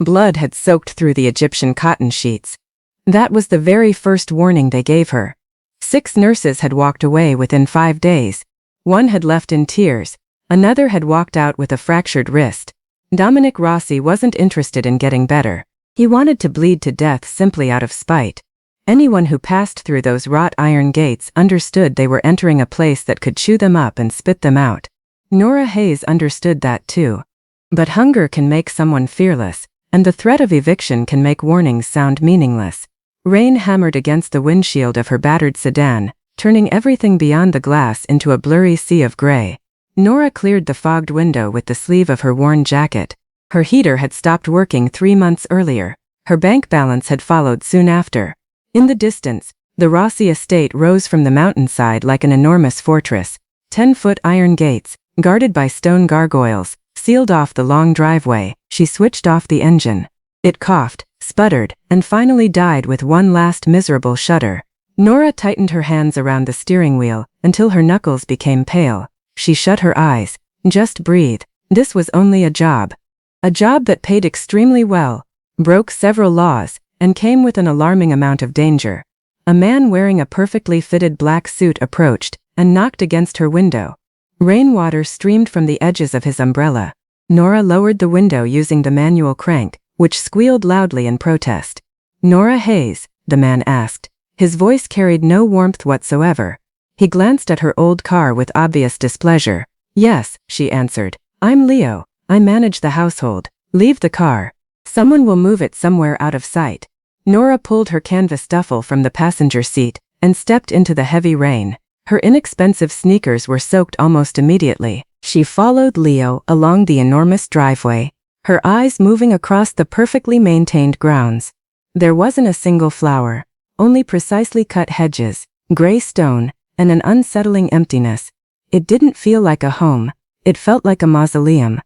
Blood had soaked through the Egyptian cotton sheets. That was the very first warning they gave her. 6 nurses had walked away within 5 days. One had left in tears. Another had walked out with a fractured wrist. Dominic Rossi wasn't interested in getting better. He wanted to bleed to death simply out of spite. Anyone who passed through those wrought iron gates understood they were entering a place that could chew them up and spit them out. Nora Hayes understood that too. But hunger can make someone fearless, and the threat of eviction can make warnings sound meaningless. Rain hammered against the windshield of her battered sedan, turning everything beyond the glass into a blurry sea of gray. Nora cleared the fogged window with the sleeve of her worn jacket. Her heater had stopped working 3 months earlier. Her bank balance had followed soon after. In the distance, the Rossi estate rose from the mountainside like an enormous fortress. 10-foot iron gates, guarded by stone gargoyles, sealed off the long driveway. She switched off the engine. It coughed, sputtered, and finally died with one last miserable shudder. Nora tightened her hands around the steering wheel until her knuckles became pale. She shut her eyes. Just breathe. This was only a job. A job that paid extremely well, broke several laws, and came with an alarming amount of danger. A man wearing a perfectly fitted black suit approached and knocked against her window. Rainwater streamed from the edges of his umbrella. Nora lowered the window using the manual crank, which squealed loudly in protest. "Nora Hayes?" the man asked. His voice carried no warmth whatsoever. He glanced at her old car with obvious displeasure. "Yes," she answered. "I'm Leo. I manage the household. Leave the car. Someone will move it somewhere out of sight." Nora pulled her canvas duffel from the passenger seat and stepped into the heavy rain. Her inexpensive sneakers were soaked almost immediately. She followed Leo along the enormous driveway, her eyes moving across the perfectly maintained grounds. There wasn't a single flower, only precisely cut hedges, gray stone, and an unsettling emptiness. It didn't feel like a home. It felt like a mausoleum.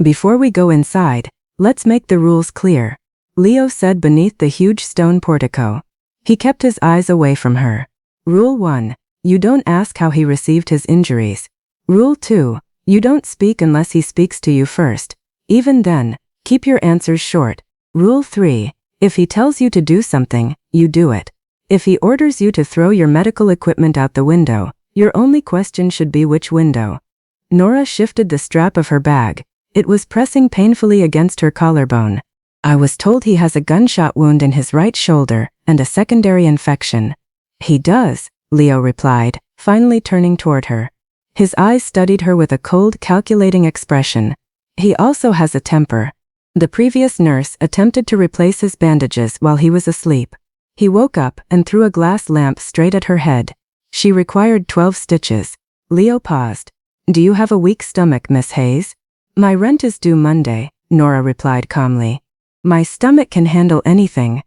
"Before we go inside, let's make the rules clear," Leo said beneath the huge stone portico. He kept his eyes away from her. "Rule 1. You don't ask how he received his injuries. Rule 2. You don't speak unless he speaks to you first. Even then, keep your answers short. Rule 3. If he tells you to do something, you do it. If he orders you to throw your medical equipment out the window, your only question should be which window." Nora shifted the strap of her bag. It was pressing painfully against her collarbone. "I was told he has a gunshot wound in his right shoulder and a secondary infection." "He does," Leo replied, finally turning toward her. His eyes studied her with a cold, calculating expression. "He also has a temper. The previous nurse attempted to replace his bandages while he was asleep. He woke up and threw a glass lamp straight at her head. She required 12 stitches. Leo paused. "Do you have a weak stomach, Miss Hayes?" "My rent is due Monday," Nora replied calmly. "My stomach can handle anything."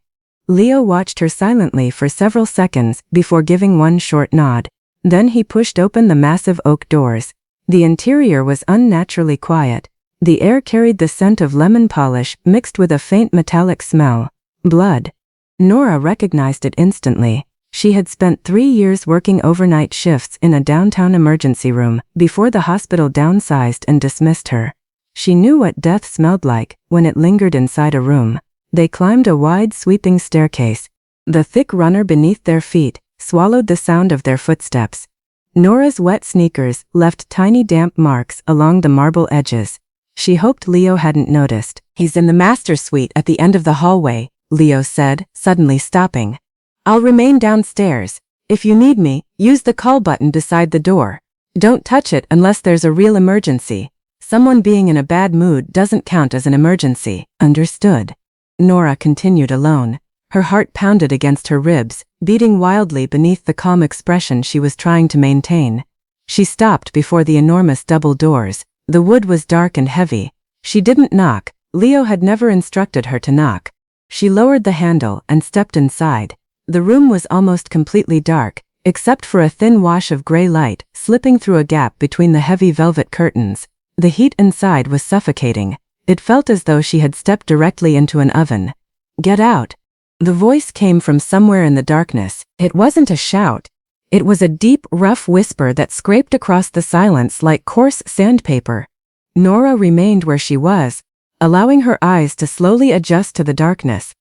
Leo watched her silently for several seconds before giving one short nod. Then he pushed open the massive oak doors. The interior was unnaturally quiet. The air carried the scent of lemon polish mixed with a faint metallic smell. Blood. Nora recognized it instantly. She had spent 3 years working overnight shifts in a downtown emergency room before the hospital downsized and dismissed her. She knew what death smelled like when it lingered inside a room. They climbed a wide, sweeping staircase. The thick runner beneath their feet swallowed the sound of their footsteps. Nora's wet sneakers left tiny damp marks along the marble edges. She hoped Leo hadn't noticed. "He's in the master suite at the end of the hallway," Leo said, suddenly stopping. "I'll remain downstairs. If you need me, use the call button beside the door. Don't touch it unless there's a real emergency. Someone being in a bad mood doesn't count as an emergency." "Understood." Nora continued alone. Her heart pounded against her ribs, beating wildly beneath the calm expression she was trying to maintain. She stopped before the enormous double doors. The wood was dark and heavy. She didn't knock. Leo had never instructed her to knock. She lowered the handle and stepped inside. The room was almost completely dark, except for a thin wash of gray light slipping through a gap between the heavy velvet curtains. The heat inside was suffocating. It felt as though she had stepped directly into an oven. "Get out." The voice came from somewhere in the darkness. It wasn't a shout. It was a deep, rough whisper that scraped across the silence like coarse sandpaper. Nora remained where she was, allowing her eyes to slowly adjust to the darkness.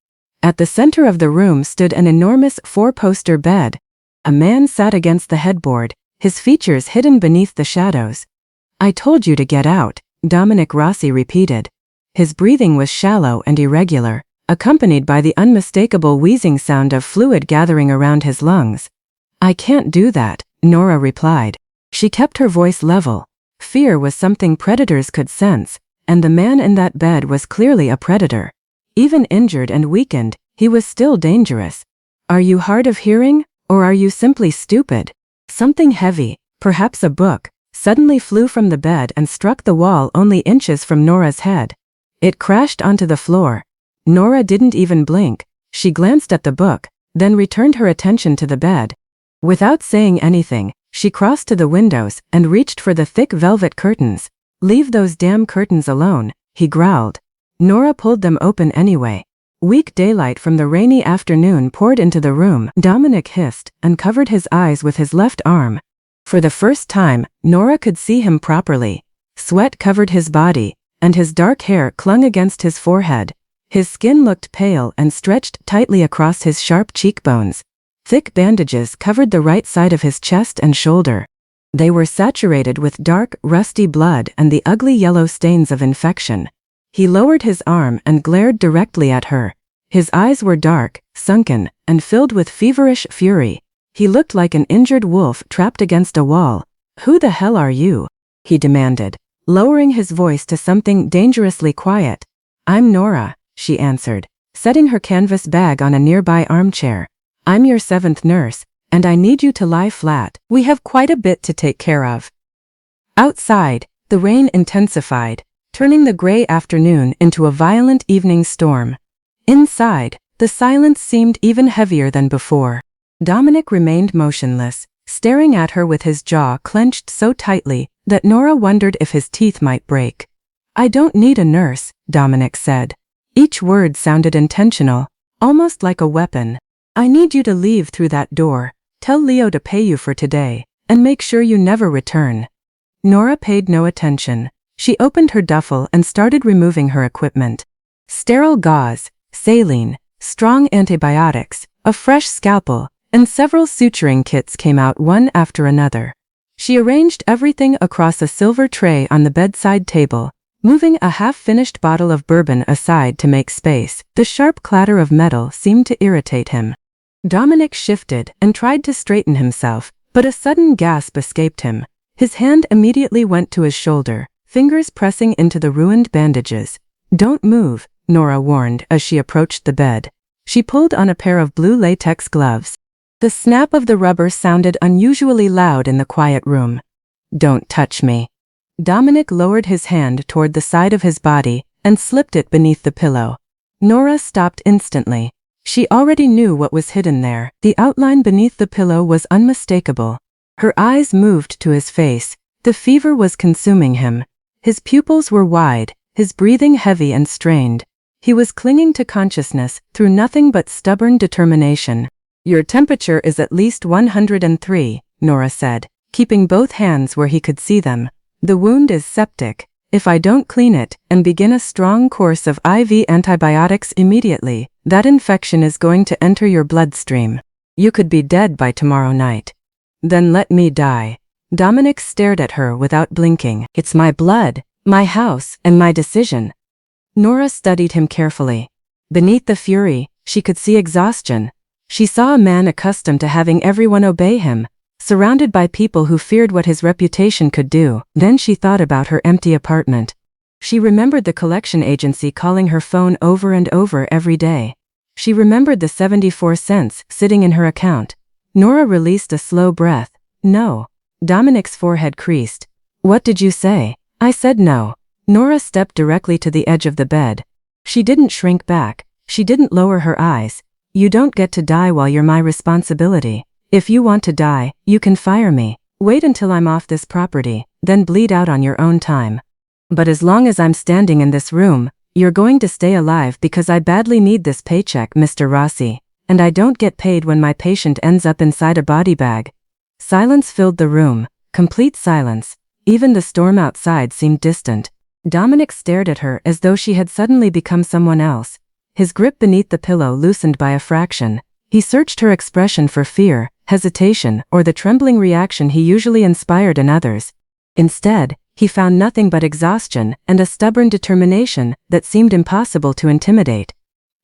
At the center of the room stood an enormous four-poster bed. A man sat against the headboard, his features hidden beneath the shadows. "I told you to get out," Dominic Rossi repeated. His breathing was shallow and irregular, accompanied by the unmistakable wheezing sound of fluid gathering around his lungs. "I can't do that," Nora replied. She kept her voice level. Fear was something predators could sense, and the man in that bed was clearly a predator. Even injured and weakened, he was still dangerous. "Are you hard of hearing, or are you simply stupid?" Something heavy, perhaps a book, suddenly flew from the bed and struck the wall only inches from Nora's head. It crashed onto the floor. Nora didn't even blink. She glanced at the book, then returned her attention to the bed. Without saying anything, she crossed to the windows and reached for the thick velvet curtains. "Leave those damn curtains alone," he growled. Nora pulled them open anyway. Weak daylight from the rainy afternoon poured into the room. Dominic hissed and covered his eyes with his left arm. For the first time, Nora could see him properly. Sweat covered his body, and his dark hair clung against his forehead. His skin looked pale and stretched tightly across his sharp cheekbones. Thick bandages covered the right side of his chest and shoulder. They were saturated with dark, rusty blood and the ugly yellow stains of infection. He lowered his arm and glared directly at her. His eyes were dark, sunken, and filled with feverish fury. He looked like an injured wolf trapped against a wall. "Who the hell are you?" he demanded, lowering his voice to something dangerously quiet. "I'm Nora," she answered, setting her canvas bag on a nearby armchair. "I'm your 7th nurse, and I need you to lie flat. We have quite a bit to take care of." Outside, the rain intensified, turning the gray afternoon into a violent evening storm. Inside, the silence seemed even heavier than before. Dominic remained motionless, staring at her with his jaw clenched so tightly that Nora wondered if his teeth might break. "I don't need a nurse," Dominic said. Each word sounded intentional, almost like a weapon. "I need you to leave through that door. Tell Leo to pay you for today, and make sure you never return." Nora paid no attention. She opened her duffel and started removing her equipment. Sterile gauze, saline, strong antibiotics, a fresh scalpel, and several suturing kits came out one after another. She arranged everything across a silver tray on the bedside table, moving a half-finished bottle of bourbon aside to make space. The sharp clatter of metal seemed to irritate him. Dominic shifted and tried to straighten himself, but a sudden gasp escaped him. His hand immediately went to his shoulder, fingers pressing into the ruined bandages. "Don't move," Nora warned as she approached the bed. She pulled on a pair of blue latex gloves. The snap of the rubber sounded unusually loud in the quiet room. "Don't touch me." Dominic lowered his hand toward the side of his body and slipped it beneath the pillow. Nora stopped instantly. She already knew what was hidden there. The outline beneath the pillow was unmistakable. Her eyes moved to his face. The fever was consuming him. His pupils were wide, his breathing heavy and strained. He was clinging to consciousness through nothing but stubborn determination. "Your temperature is at least 103, Nora said, keeping both hands where he could see them. "The wound is septic. If I don't clean it and begin a strong course of IV antibiotics immediately, that infection is going to enter your bloodstream. You could be dead by tomorrow night." "Then let me die." Dominic stared at her without blinking. "It's my blood, my house, and my decision." Nora studied him carefully. Beneath the fury, she could see exhaustion. She saw a man accustomed to having everyone obey him, surrounded by people who feared what his reputation could do. Then she thought about her empty apartment. She remembered the collection agency calling her phone over and over every day. She remembered the 74 cents sitting in her account. Nora released a slow breath. "No." Dominic's forehead creased. "What did you say?" "I said no." Nora stepped directly to the edge of the bed. She didn't shrink back. She didn't lower her eyes. "You don't get to die while you're my responsibility. If you want to die, you can fire me. Wait until I'm off this property, then bleed out on your own time. But as long as I'm standing in this room, you're going to stay alive because I badly need this paycheck, Mr. Rossi. And I don't get paid when my patient ends up inside a body bag." Silence filled the room, complete silence. Even the storm outside seemed distant. Dominic stared at her as though she had suddenly become someone else. His grip beneath the pillow loosened by a fraction. He searched her expression for fear, hesitation, or the trembling reaction he usually inspired in others. Instead, he found nothing but exhaustion and a stubborn determination that seemed impossible to intimidate.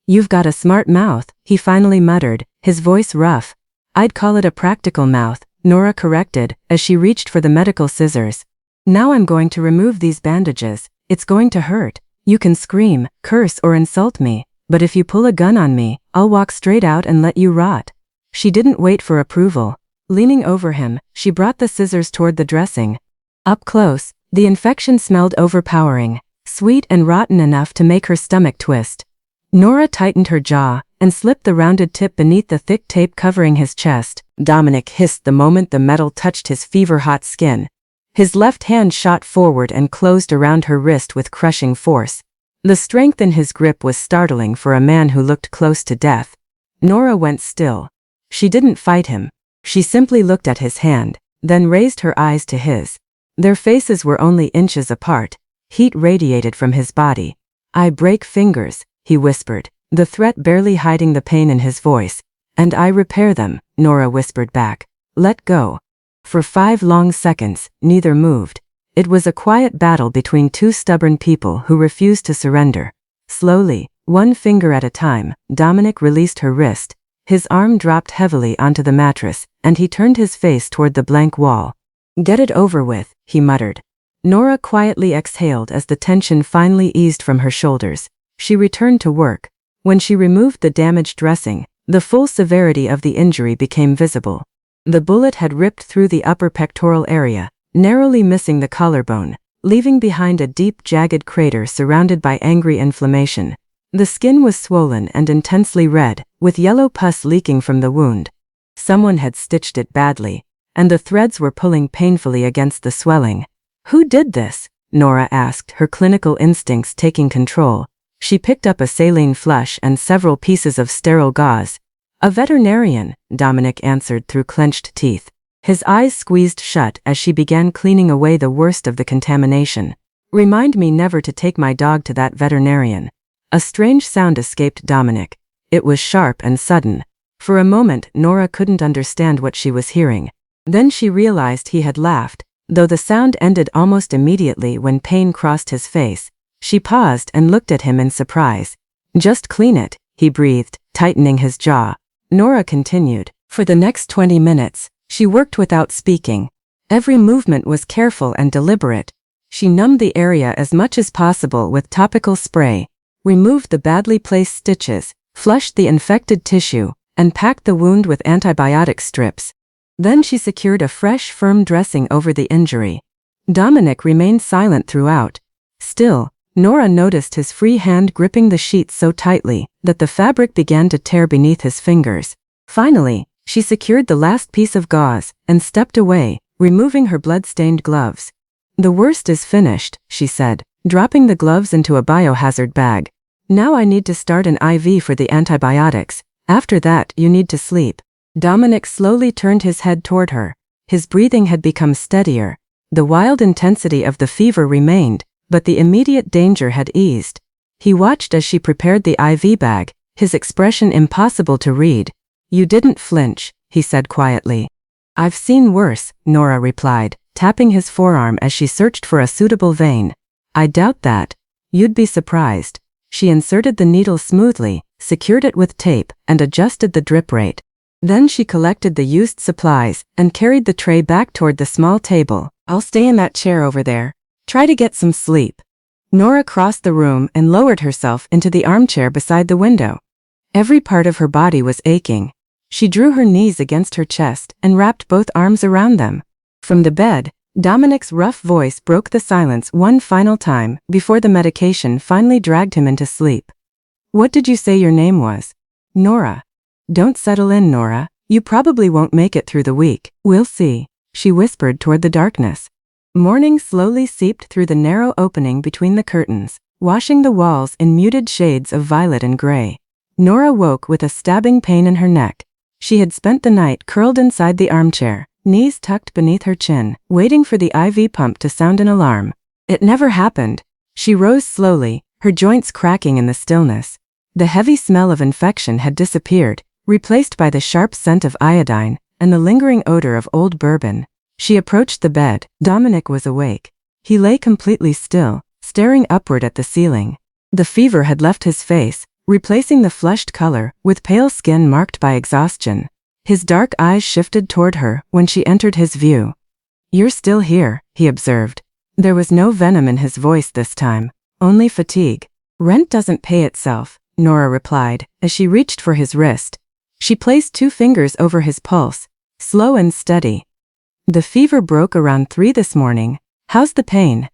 "You've got a smart mouth," he finally muttered, his voice rough. "I'd call it a practical mouth," Nora corrected, as she reached for the medical scissors. "Now I'm going to remove these bandages. It's going to hurt. You can scream, curse, or insult me, but if you pull a gun on me, I'll walk straight out and let you rot." She didn't wait for approval. Leaning over him, she brought the scissors toward the dressing. Up close, the infection smelled overpowering, sweet and rotten enough to make her stomach twist. Nora tightened her jaw and slipped the rounded tip beneath the thick tape covering his chest. Dominic hissed the moment the metal touched his fever-hot skin. His left hand shot forward and closed around her wrist with crushing force. The strength in his grip was startling for a man who looked close to death. Nora went still. She didn't fight him. She simply looked at his hand, then raised her eyes to his. Their faces were only inches apart. Heat radiated from his body. "I break fingers," he whispered, the threat barely hiding the pain in his voice. "And I repair them," Nora whispered back. "Let go." For 5 long seconds, neither moved. It was a quiet battle between two stubborn people who refused to surrender. Slowly, one finger at a time, Dominic released her wrist. His arm dropped heavily onto the mattress, and he turned his face toward the blank wall. "Get it over with," he muttered. Nora quietly exhaled as the tension finally eased from her shoulders. She returned to work. When she removed the damaged dressing, the full severity of the injury became visible. The bullet had ripped through the upper pectoral area, narrowly missing the collarbone, leaving behind a deep, jagged crater surrounded by angry inflammation. The skin was swollen and intensely red, with yellow pus leaking from the wound. Someone had stitched it badly, and the threads were pulling painfully against the swelling. "Who did this?" Nora asked, her clinical instincts taking control. She picked up a saline flush and several pieces of sterile gauze. "A veterinarian," Dominic answered through clenched teeth. His eyes squeezed shut as she began cleaning away the worst of the contamination. "Remind me never to take my dog to that veterinarian." A strange sound escaped Dominic. It was sharp and sudden. For a moment, Nora couldn't understand what she was hearing. Then she realized he had laughed, though the sound ended almost immediately when pain crossed his face. She paused and looked at him in surprise. "Just clean it," he breathed, tightening his jaw. Nora continued. For the next 20 minutes, she worked without speaking. Every movement was careful and deliberate. She numbed the area as much as possible with topical spray, removed the badly placed stitches, flushed the infected tissue, and packed the wound with antibiotic strips. Then she secured a fresh, firm dressing over the injury. Dominic remained silent throughout. Still, Nora noticed his free hand gripping the sheets so tightly that the fabric began to tear beneath his fingers. Finally, she secured the last piece of gauze and stepped away, removing her blood-stained gloves. "The worst is finished," she said, dropping the gloves into a biohazard bag. "Now I need to start an IV for the antibiotics. After that, you need to sleep." Dominic slowly turned his head toward her. His breathing had become steadier. The wild intensity of the fever remained, but the immediate danger had eased. He watched as she prepared the IV bag, his expression impossible to read. "You didn't flinch," he said quietly. "I've seen worse," Nora replied, tapping his forearm as she searched for a suitable vein. "I doubt that. You'd be surprised." She inserted the needle smoothly, secured it with tape, and adjusted the drip rate. Then she collected the used supplies and carried the tray back toward the small table. "I'll stay in that chair over there. Try to get some sleep." Nora crossed the room and lowered herself into the armchair beside the window. Every part of her body was aching. She drew her knees against her chest and wrapped both arms around them. From the bed, Dominic's rough voice broke the silence one final time before the medication finally dragged him into sleep. "What did you say your name was?" "Nora." "Don't settle in, Nora. You probably won't make it through the week." "We'll see," she whispered toward the darkness. Morning slowly seeped through the narrow opening between the curtains, washing the walls in muted shades of violet and gray. Nora woke with a stabbing pain in her neck. She had spent the night curled inside the armchair, knees tucked beneath her chin, waiting for the IV pump to sound an alarm. It never happened. She rose slowly, her joints cracking in the stillness. The heavy smell of infection had disappeared, replaced by the sharp scent of iodine and the lingering odor of old bourbon. She approached the bed. Dominic was awake. He lay completely still, staring upward at the ceiling. The fever had left his face, replacing the flushed color with pale skin marked by exhaustion. His dark eyes shifted toward her when she entered his view. "You're still here," he observed. There was no venom in his voice this time, only fatigue. "Rent doesn't pay itself," Nora replied, as she reached for his wrist. She placed 2 fingers over his pulse, slow and steady. "The fever broke around 3 this morning. How's the pain?"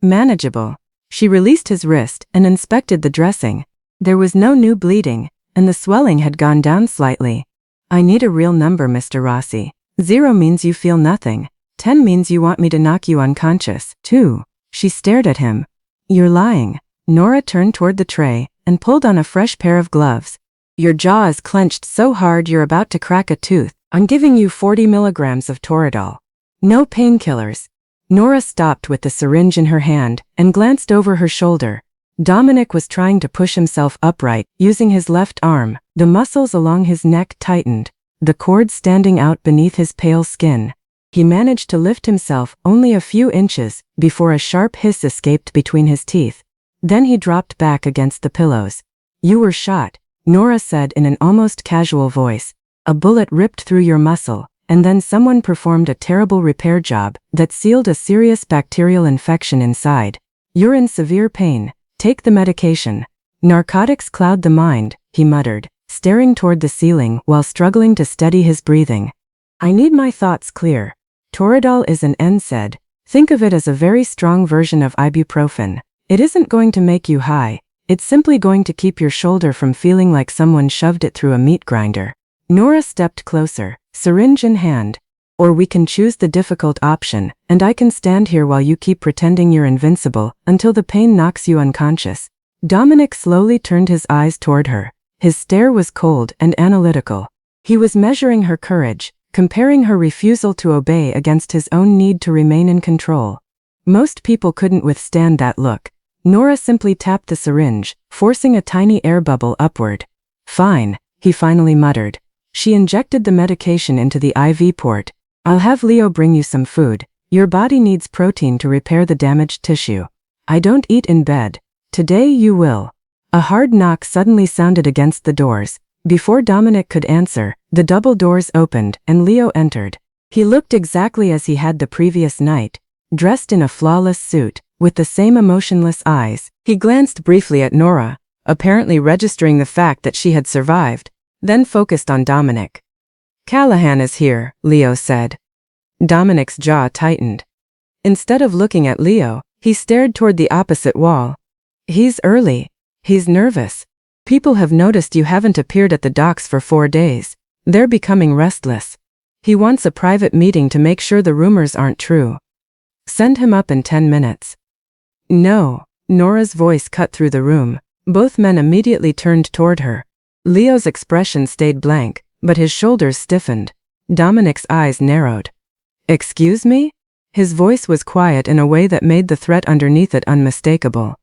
"Manageable." She released his wrist and inspected the dressing. There was no new bleeding, and the swelling had gone down slightly. "I need a real number, Mr. Rossi. 0 means you feel nothing. 10 means you want me to knock you unconscious. 2. She stared at him. "You're lying." Nora turned toward the tray and pulled on a fresh pair of gloves. "Your jaw is clenched so hard you're about to crack a tooth. I'm giving you 40 milligrams of Toradol. No painkillers." Nora stopped with the syringe in her hand and glanced over her shoulder. Dominic was trying to push himself upright, using his left arm. The muscles along his neck tightened, the cord standing out beneath his pale skin. He managed to lift himself only a few inches before a sharp hiss escaped between his teeth. Then he dropped back against the pillows. "You were shot," Nora said in an almost casual voice. "A bullet ripped through your muscle, and then someone performed a terrible repair job that sealed a serious bacterial infection inside. You're in severe pain. Take the medication." "Narcotics cloud the mind," he muttered, staring toward the ceiling while struggling to steady his breathing. "I need my thoughts clear. Toradol is an NSAID. Think of it as a very strong version of ibuprofen. It isn't going to make you high. It's simply going to keep your shoulder from feeling like someone shoved it through a meat grinder." Nora stepped closer, syringe in hand. "Or we can choose the difficult option, and I can stand here while you keep pretending you're invincible until the pain knocks you unconscious." Dominic slowly turned his eyes toward her. His stare was cold and analytical. He was measuring her courage, comparing her refusal to obey against his own need to remain in control. Most people couldn't withstand that look. Nora simply tapped the syringe, forcing a tiny air bubble upward. "Fine," he finally muttered. She injected the medication into the IV port. "I'll have Leo bring you some food. Your body needs protein to repair the damaged tissue. I don't eat in bed. Today you will." A hard knock suddenly sounded against the doors. Before Dominic could answer, the double doors opened and Leo entered. He looked exactly as he had the previous night, dressed in a flawless suit, with the same emotionless eyes. He glanced briefly at Nora, apparently registering the fact that she had survived, then focused on Dominic. "Callahan is here," Leo said. Dominic's jaw tightened. Instead of looking at Leo, he stared toward the opposite wall. "He's early. He's nervous. People have noticed you haven't appeared at the docks for 4 days. They're becoming restless. He wants a private meeting to make sure the rumors aren't true. Send him up in 10 minutes. "No." Nora's voice cut through the room. Both men immediately turned toward her. Leo's expression stayed blank, but his shoulders stiffened. Dominic's eyes narrowed. "Excuse me?" His voice was quiet in a way that made the threat underneath it unmistakable.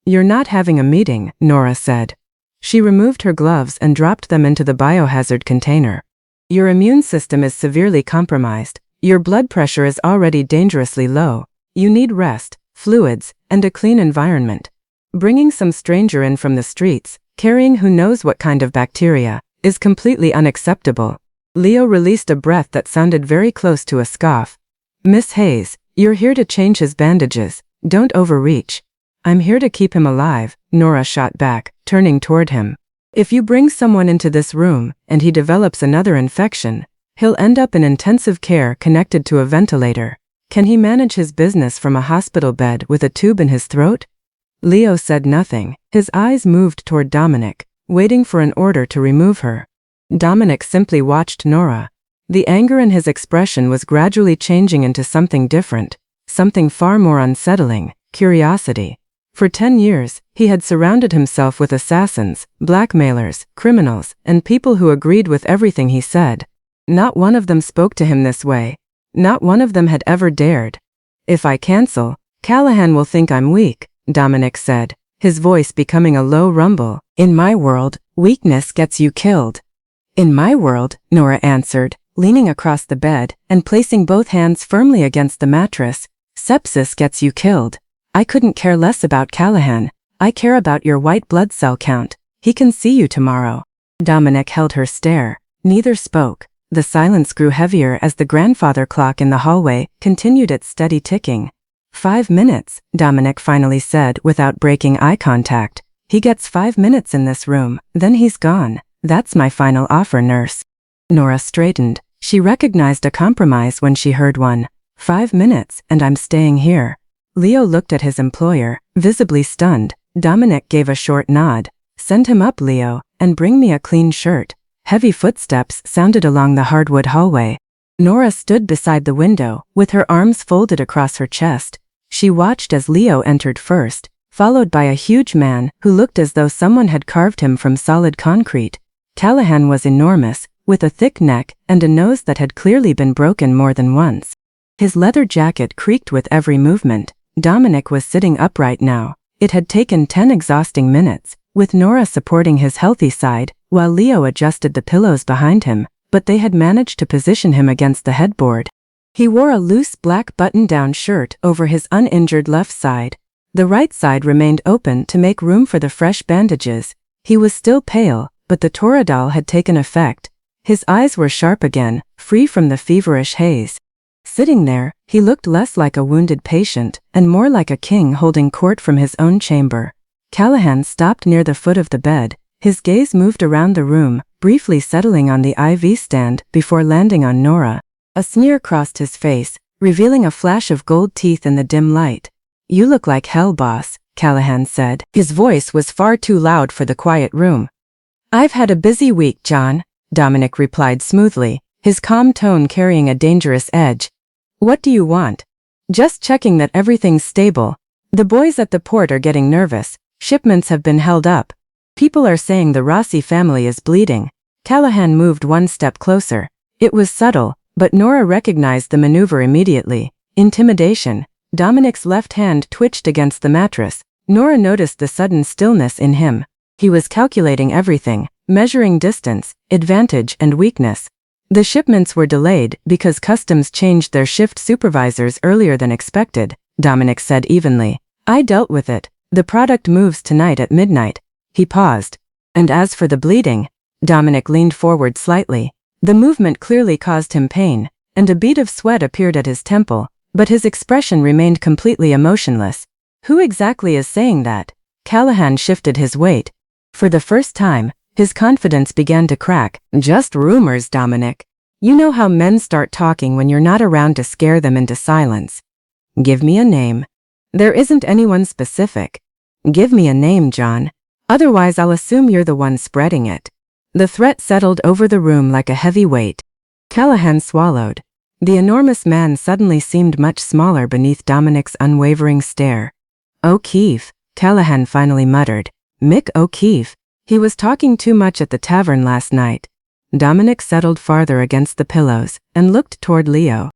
"You're not having a meeting," Nora said. She removed her gloves and dropped them into the biohazard container. "Your immune system is severely compromised. Your blood pressure is already dangerously low. You need rest, fluids, and a clean environment. Bringing some stranger in from the streets, carrying who knows what kind of bacteria, is completely unacceptable." Leo released a breath that sounded very close to a scoff. "Miss Hayes, you're here to change his bandages. Don't overreach." "I'm here to keep him alive," Nora shot back, turning toward him. "If you bring someone into this room, and he develops another infection, he'll end up in intensive care connected to a ventilator. Can he manage his business from a hospital bed with a tube in his throat?" Leo said nothing. His eyes moved toward Dominic, waiting for an order to remove her. Dominic simply watched Nora. The anger in his expression was gradually changing into something different, something far more unsettling: curiosity. For 10 years, he had surrounded himself with assassins, blackmailers, criminals, and people who agreed with everything he said. Not one of them spoke to him this way. Not one of them had ever dared. "If I cancel, Callahan will think I'm weak," Dominic said, his voice becoming a low rumble. In my world, weakness gets you killed. In my world, Nora answered, leaning across the bed and placing both hands firmly against the mattress, sepsis gets you killed. I couldn't care less about Callahan. I care about your white blood cell count. He can see you tomorrow. Dominic held her stare. Neither spoke. The silence grew heavier as the grandfather clock in the hallway continued its steady ticking. 5 minutes, Dominic finally said without breaking eye contact. He gets 5 minutes in this room, then he's gone. That's my final offer, nurse. Nora straightened. She recognized a compromise when she heard one. 5 minutes, and I'm staying here. Leo looked at his employer, visibly stunned. Dominic gave a short nod. Send him up, Leo, and bring me a clean shirt. Heavy footsteps sounded along the hardwood hallway. Nora stood beside the window, with her arms folded across her chest. She watched as Leo entered first, followed by a huge man who looked as though someone had carved him from solid concrete. Callahan was enormous, with a thick neck and a nose that had clearly been broken more than once. His leather jacket creaked with every movement. Dominic was sitting upright now. It had taken 10 exhausting minutes, with Nora supporting his healthy side, while Leo adjusted the pillows behind him, but they had managed to position him against the headboard. He wore a loose black button-down shirt over his uninjured left side. The right side remained open to make room for the fresh bandages. He was still pale, but the Toradol had taken effect. His eyes were sharp again, free from the feverish haze. Sitting there, he looked less like a wounded patient and more like a king holding court from his own chamber. Callahan stopped near the foot of the bed. His gaze moved around the room, briefly settling on the IV stand before landing on Nora. A sneer crossed his face, revealing a flash of gold teeth in the dim light. You look like hell, boss, Callahan said. His voice was far too loud for the quiet room. I've had a busy week, John, Dominic replied smoothly, his calm tone carrying a dangerous edge. What do you want? Just checking that everything's stable. The boys at the port are getting nervous. Shipments have been held up. People are saying the Rossi family is bleeding. Callahan moved one step closer. It was subtle, but Nora recognized the maneuver immediately. Intimidation. Dominic's left hand twitched against the mattress. Nora noticed the sudden stillness in him. He was calculating everything, measuring distance, advantage, and weakness. The shipments were delayed because customs changed their shift supervisors earlier than expected, Dominic said evenly. I dealt with it. The product moves tonight at midnight. He paused. And as for the bleeding, Dominic leaned forward slightly. The movement clearly caused him pain, and a bead of sweat appeared at his temple, but his expression remained completely emotionless. Who exactly is saying that? Callahan shifted his weight. For the first time, his confidence began to crack. Just rumors, Dominic. You know how men start talking when you're not around to scare them into silence. Give me a name. There isn't anyone specific. Give me a name, John. Otherwise I'll assume you're the one spreading it. The threat settled over the room like a heavy weight. Callahan swallowed. The enormous man suddenly seemed much smaller beneath Dominic's unwavering stare. O'Keefe, Callahan finally muttered. Mick O'Keefe. He was talking too much at the tavern last night. Dominic settled farther against the pillows and looked toward Leo.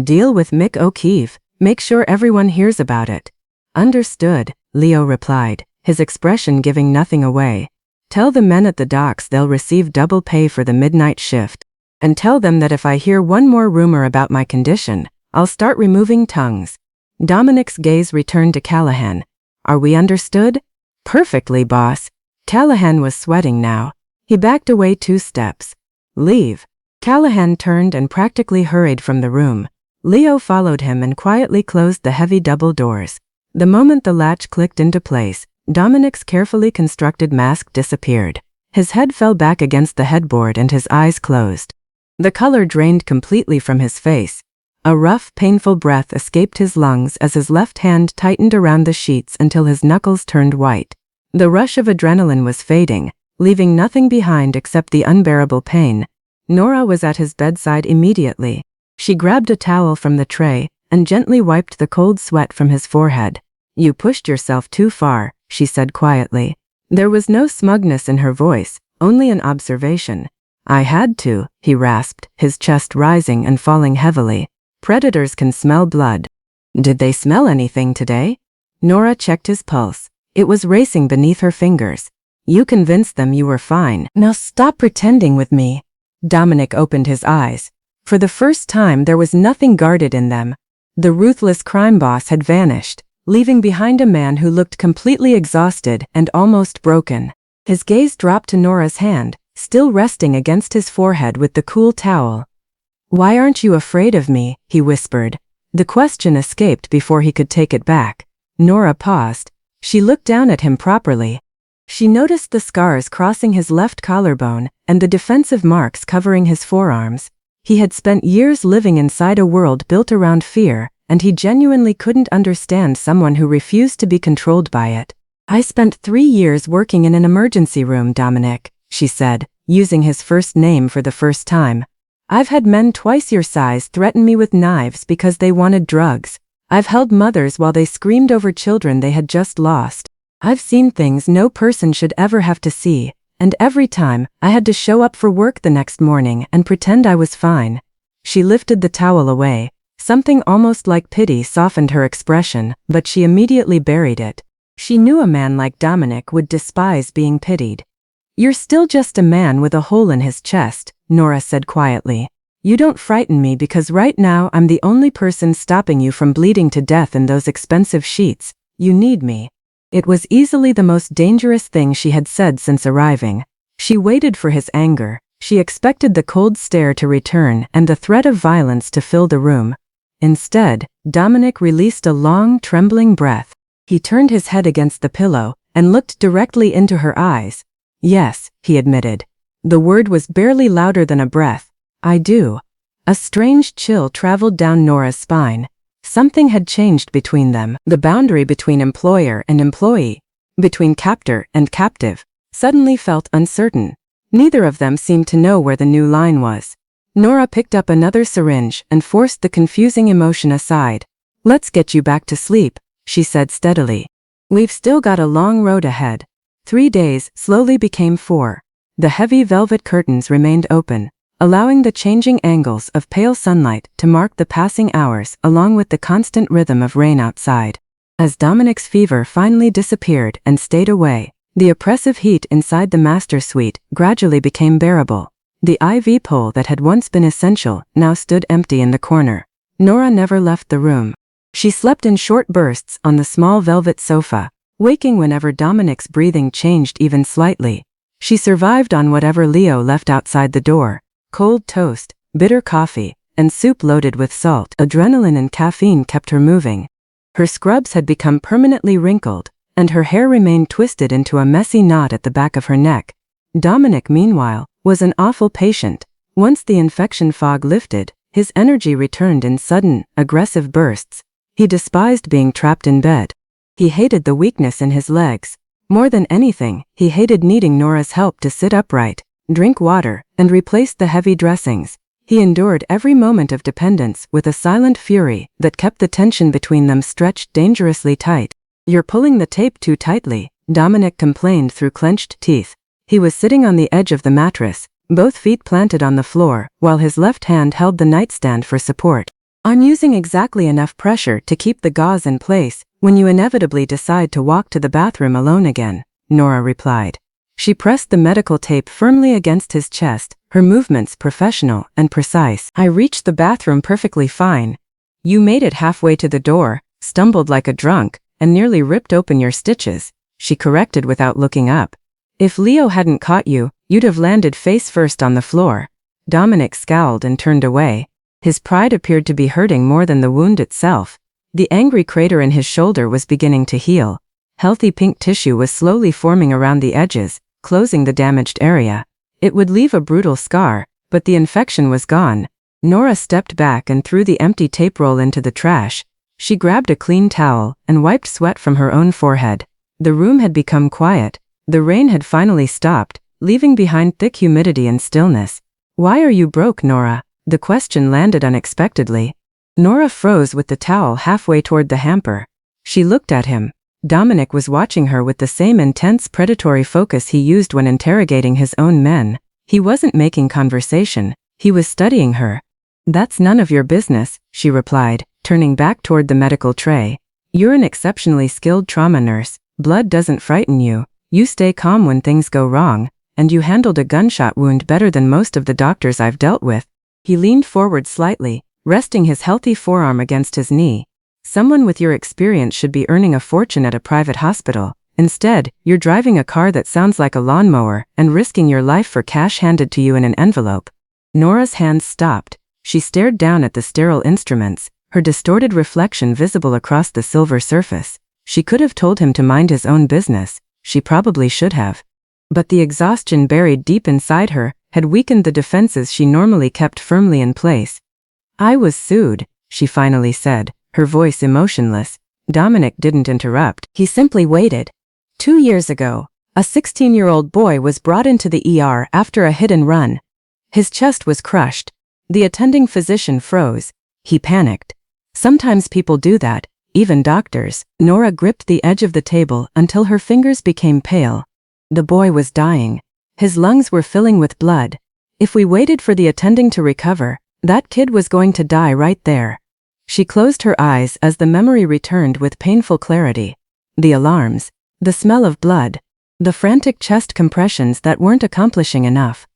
Deal with Mick O'Keefe. Make sure everyone hears about it. Understood, Leo replied, his expression giving nothing away. Tell the men at the docks they'll receive double pay for the midnight shift. And tell them that if I hear one more rumor about my condition, I'll start removing tongues. Dominic's gaze returned to Callahan. Are we understood? Perfectly, boss. Callahan was sweating now. He backed away 2 steps. Leave. Callahan turned and practically hurried from the room. Leo followed him and quietly closed the heavy double doors. The moment the latch clicked into place, Dominic's carefully constructed mask disappeared. His head fell back against the headboard and his eyes closed. The color drained completely from his face. A rough, painful breath escaped his lungs as his left hand tightened around the sheets until his knuckles turned white. The rush of adrenaline was fading, leaving nothing behind except the unbearable pain. Nora was at his bedside immediately. She grabbed a towel from the tray and gently wiped the cold sweat from his forehead. You pushed yourself too far, she said quietly. There was no smugness in her voice, only an observation. I had to, he rasped, his chest rising and falling heavily. Predators can smell blood. Did they smell anything today? Nora checked his pulse. It was racing beneath her fingers. You convinced them you were fine. Now stop pretending with me. Dominic opened his eyes. For the first time there was nothing guarded in them. The ruthless crime boss had vanished, leaving behind a man who looked completely exhausted and almost broken. His gaze dropped to Nora's hand, still resting against his forehead with the cool towel. Why aren't you afraid of me? He whispered. The question escaped before he could take it back. Nora paused. She looked down at him properly. She noticed the scars crossing his left collarbone and the defensive marks covering his forearms. He had spent years living inside a world built around fear, and he genuinely couldn't understand someone who refused to be controlled by it. I spent 3 years working in an emergency room, Dominic, she said, using his first name for the first time. I've had men twice your size threaten me with knives because they wanted drugs. I've held mothers while they screamed over children they had just lost. I've seen things no person should ever have to see, and every time, I had to show up for work the next morning and pretend I was fine. She lifted the towel away. Something almost like pity softened her expression, but she immediately buried it. She knew a man like Dominic would despise being pitied. You're still just a man with a hole in his chest, Nora said quietly. You don't frighten me because right now I'm the only person stopping you from bleeding to death in those expensive sheets. You need me. It was easily the most dangerous thing she had said since arriving. She waited for his anger. She expected the cold stare to return and the threat of violence to fill the room. Instead, Dominic released a long, trembling breath. He turned his head against the pillow and looked directly into her eyes. Yes, he admitted. The word was barely louder than a breath. I do. A strange chill traveled down Nora's spine. Something had changed between them. The boundary between employer and employee, between captor and captive, suddenly felt uncertain. Neither of them seemed to know where the new line was. Nora picked up another syringe and forced the confusing emotion aside. Let's get you back to sleep, she said steadily. We've still got a long road ahead. 3 days slowly became 4. The heavy velvet curtains remained open, allowing the changing angles of pale sunlight to mark the passing hours along with the constant rhythm of rain outside. As Dominic's fever finally disappeared and stayed away, the oppressive heat inside the master suite gradually became bearable. The IV pole that had once been essential now stood empty in the corner. Nora never left the room. She slept in short bursts on the small velvet sofa, waking whenever Dominic's breathing changed even slightly. She survived on whatever Leo left outside the door. Cold toast, bitter coffee, and soup loaded with salt. Adrenaline and caffeine kept her moving. Her scrubs had become permanently wrinkled, and her hair remained twisted into a messy knot at the back of her neck. Dominic, meanwhile, was an awful patient. Once the infection fog lifted, his energy returned in sudden, aggressive bursts. He despised being trapped in bed. He hated the weakness in his legs. More than anything, he hated needing Nora's help to sit upright, drink water, and replace the heavy dressings. He endured every moment of dependence with a silent fury that kept the tension between them stretched dangerously tight. You're pulling the tape too tightly, Dominic complained through clenched teeth. He was sitting on the edge of the mattress, both feet planted on the floor, while his left hand held the nightstand for support. I'm using exactly enough pressure to keep the gauze in place when you inevitably decide to walk to the bathroom alone again, Nora replied. She pressed the medical tape firmly against his chest, her movements professional and precise. I reached the bathroom perfectly fine. You made it halfway to the door, stumbled like a drunk, and nearly ripped open your stitches, she corrected without looking up. If Leo hadn't caught you, you'd have landed face first on the floor. Dominic scowled and turned away. His pride appeared to be hurting more than the wound itself. The angry crater in his shoulder was beginning to heal. Healthy pink tissue was slowly forming around the edges, closing the damaged area. It would leave a brutal scar, but the infection was gone. Nora stepped back and threw the empty tape roll into the trash. She grabbed a clean towel and wiped sweat from her own forehead. The room had become quiet. The rain had finally stopped, leaving behind thick humidity and stillness. Why are you broke, Nora? The question landed unexpectedly. Nora froze with the towel halfway toward the hamper. She looked at him. Dominic was watching her with the same intense predatory focus he used when interrogating his own men. He wasn't making conversation. He was studying her. That's none of your business, she replied, turning back toward the medical tray. You're an exceptionally skilled trauma nurse. Blood doesn't frighten you. You stay calm when things go wrong, and you handled a gunshot wound better than most of the doctors I've dealt with." He leaned forward slightly, resting his healthy forearm against his knee. "Someone with your experience should be earning a fortune at a private hospital. Instead, you're driving a car that sounds like a lawnmower and risking your life for cash handed to you in an envelope." Nora's hands stopped. She stared down at the sterile instruments, her distorted reflection visible across the silver surface. She could have told him to mind his own business. She probably should have. But the exhaustion buried deep inside her had weakened the defenses she normally kept firmly in place. "I was sued," she finally said, her voice emotionless. Dominic didn't interrupt. He simply waited. 2 years ago, a 16-year-old boy was brought into the ER after a hit and run. His chest was crushed. The attending physician froze. He panicked. Sometimes people do that, even doctors. Nora gripped the edge of the table until her fingers became pale. The boy was dying. His lungs were filling with blood. If we waited for the attending to recover, that kid was going to die right there. She closed her eyes as the memory returned with painful clarity. The alarms, the smell of blood, the frantic chest compressions that weren't accomplishing enough.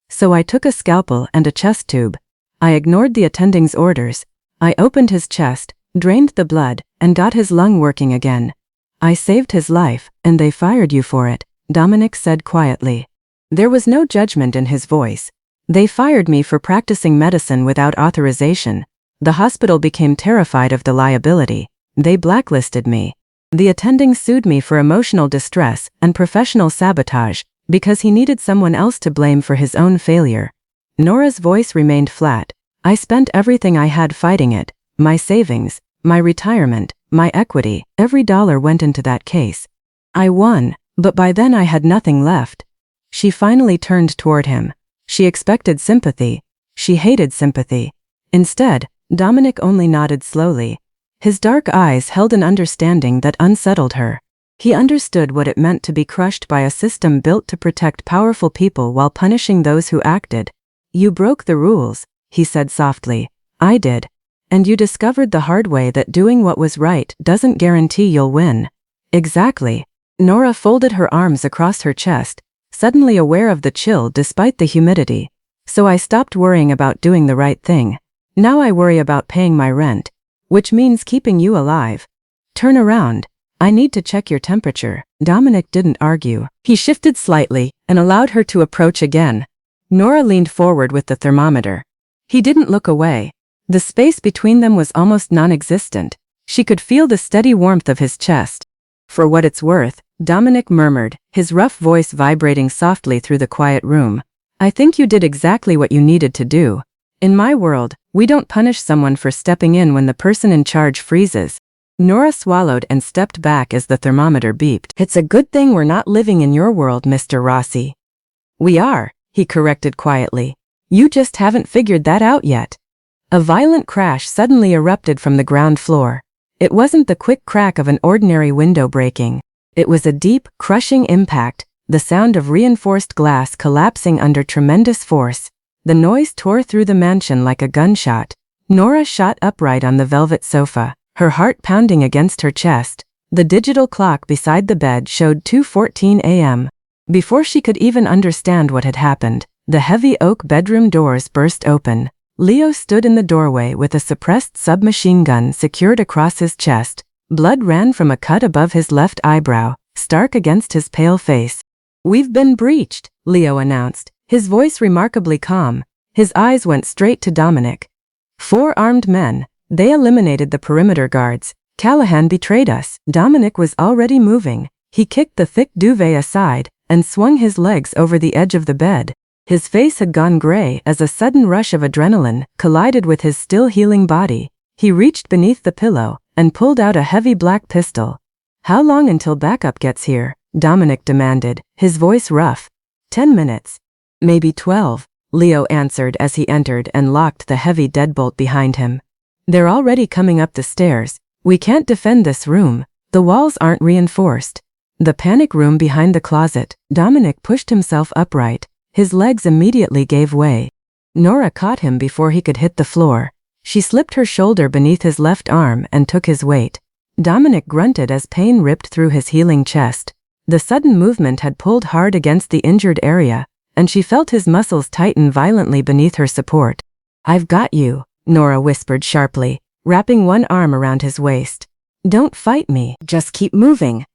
So I took a scalpel and a chest tube. I ignored the attending's orders. I opened his chest, drained the blood, and got his lung working again. I saved his life, and they fired you for it, Dominic said quietly. There was no judgment in his voice. They fired me for practicing medicine without authorization. The hospital became terrified of the liability. They blacklisted me. The attending sued me for emotional distress and professional sabotage because he needed someone else to blame for his own failure. Nora's voice remained flat. I spent everything I had fighting it. My savings, my retirement, my equity, every dollar went into that case. I won, but by then I had nothing left. She finally turned toward him. She expected sympathy. She hated sympathy. Instead, Dominic only nodded slowly. His dark eyes held an understanding that unsettled her. He understood what it meant to be crushed by a system built to protect powerful people while punishing those who acted. You broke the rules, he said softly. I did. And you discovered the hard way that doing what was right doesn't guarantee you'll win. Exactly. Nora folded her arms across her chest, suddenly aware of the chill despite the humidity. So I stopped worrying about doing the right thing. Now I worry about paying my rent, which means keeping you alive. Turn around. I need to check your temperature. Dominic didn't argue. He shifted slightly and allowed her to approach again. Nora leaned forward with the thermometer. He didn't look away. The space between them was almost non-existent. She could feel the steady warmth of his chest. For what it's worth, Dominic murmured, his rough voice vibrating softly through the quiet room. I think you did exactly what you needed to do. In my world, we don't punish someone for stepping in when the person in charge freezes. Nora swallowed and stepped back as the thermometer beeped. It's a good thing we're not living in your world, Mr. Rossi. We are, he corrected quietly. You just haven't figured that out yet. A violent crash suddenly erupted from the ground floor. It wasn't the quick crack of an ordinary window breaking. It was a deep, crushing impact, the sound of reinforced glass collapsing under tremendous force. The noise tore through the mansion like a gunshot. Nora shot upright on the velvet sofa, her heart pounding against her chest. The digital clock beside the bed showed 2:14 a.m. Before she could even understand what had happened, the heavy oak bedroom doors burst open. Leo stood in the doorway with a suppressed submachine gun secured across his chest. Blood ran from a cut above his left eyebrow, stark against his pale face. We've been breached, Leo announced, his voice remarkably calm. His eyes went straight to Dominic. 4 armed men. They eliminated the perimeter guards. Callahan betrayed us. Dominic was already moving. He kicked the thick duvet aside and swung his legs over the edge of the bed. His face had gone gray as a sudden rush of adrenaline collided with his still healing body. He reached beneath the pillow and pulled out a heavy black pistol. How long until backup gets here? Dominic demanded, his voice rough. 10 minutes. Maybe 12, Leo answered as he entered and locked the heavy deadbolt behind him. They're already coming up the stairs. We can't defend this room. The walls aren't reinforced. The panic room behind the closet. Dominic pushed himself upright. His legs immediately gave way. Nora caught him before he could hit the floor. She slipped her shoulder beneath his left arm and took his weight. Dominic grunted as pain ripped through his healing chest. The sudden movement had pulled hard against the injured area, and she felt his muscles tighten violently beneath her support. "I've got you," Nora whispered sharply, wrapping one arm around his waist. "Don't fight me, just keep moving."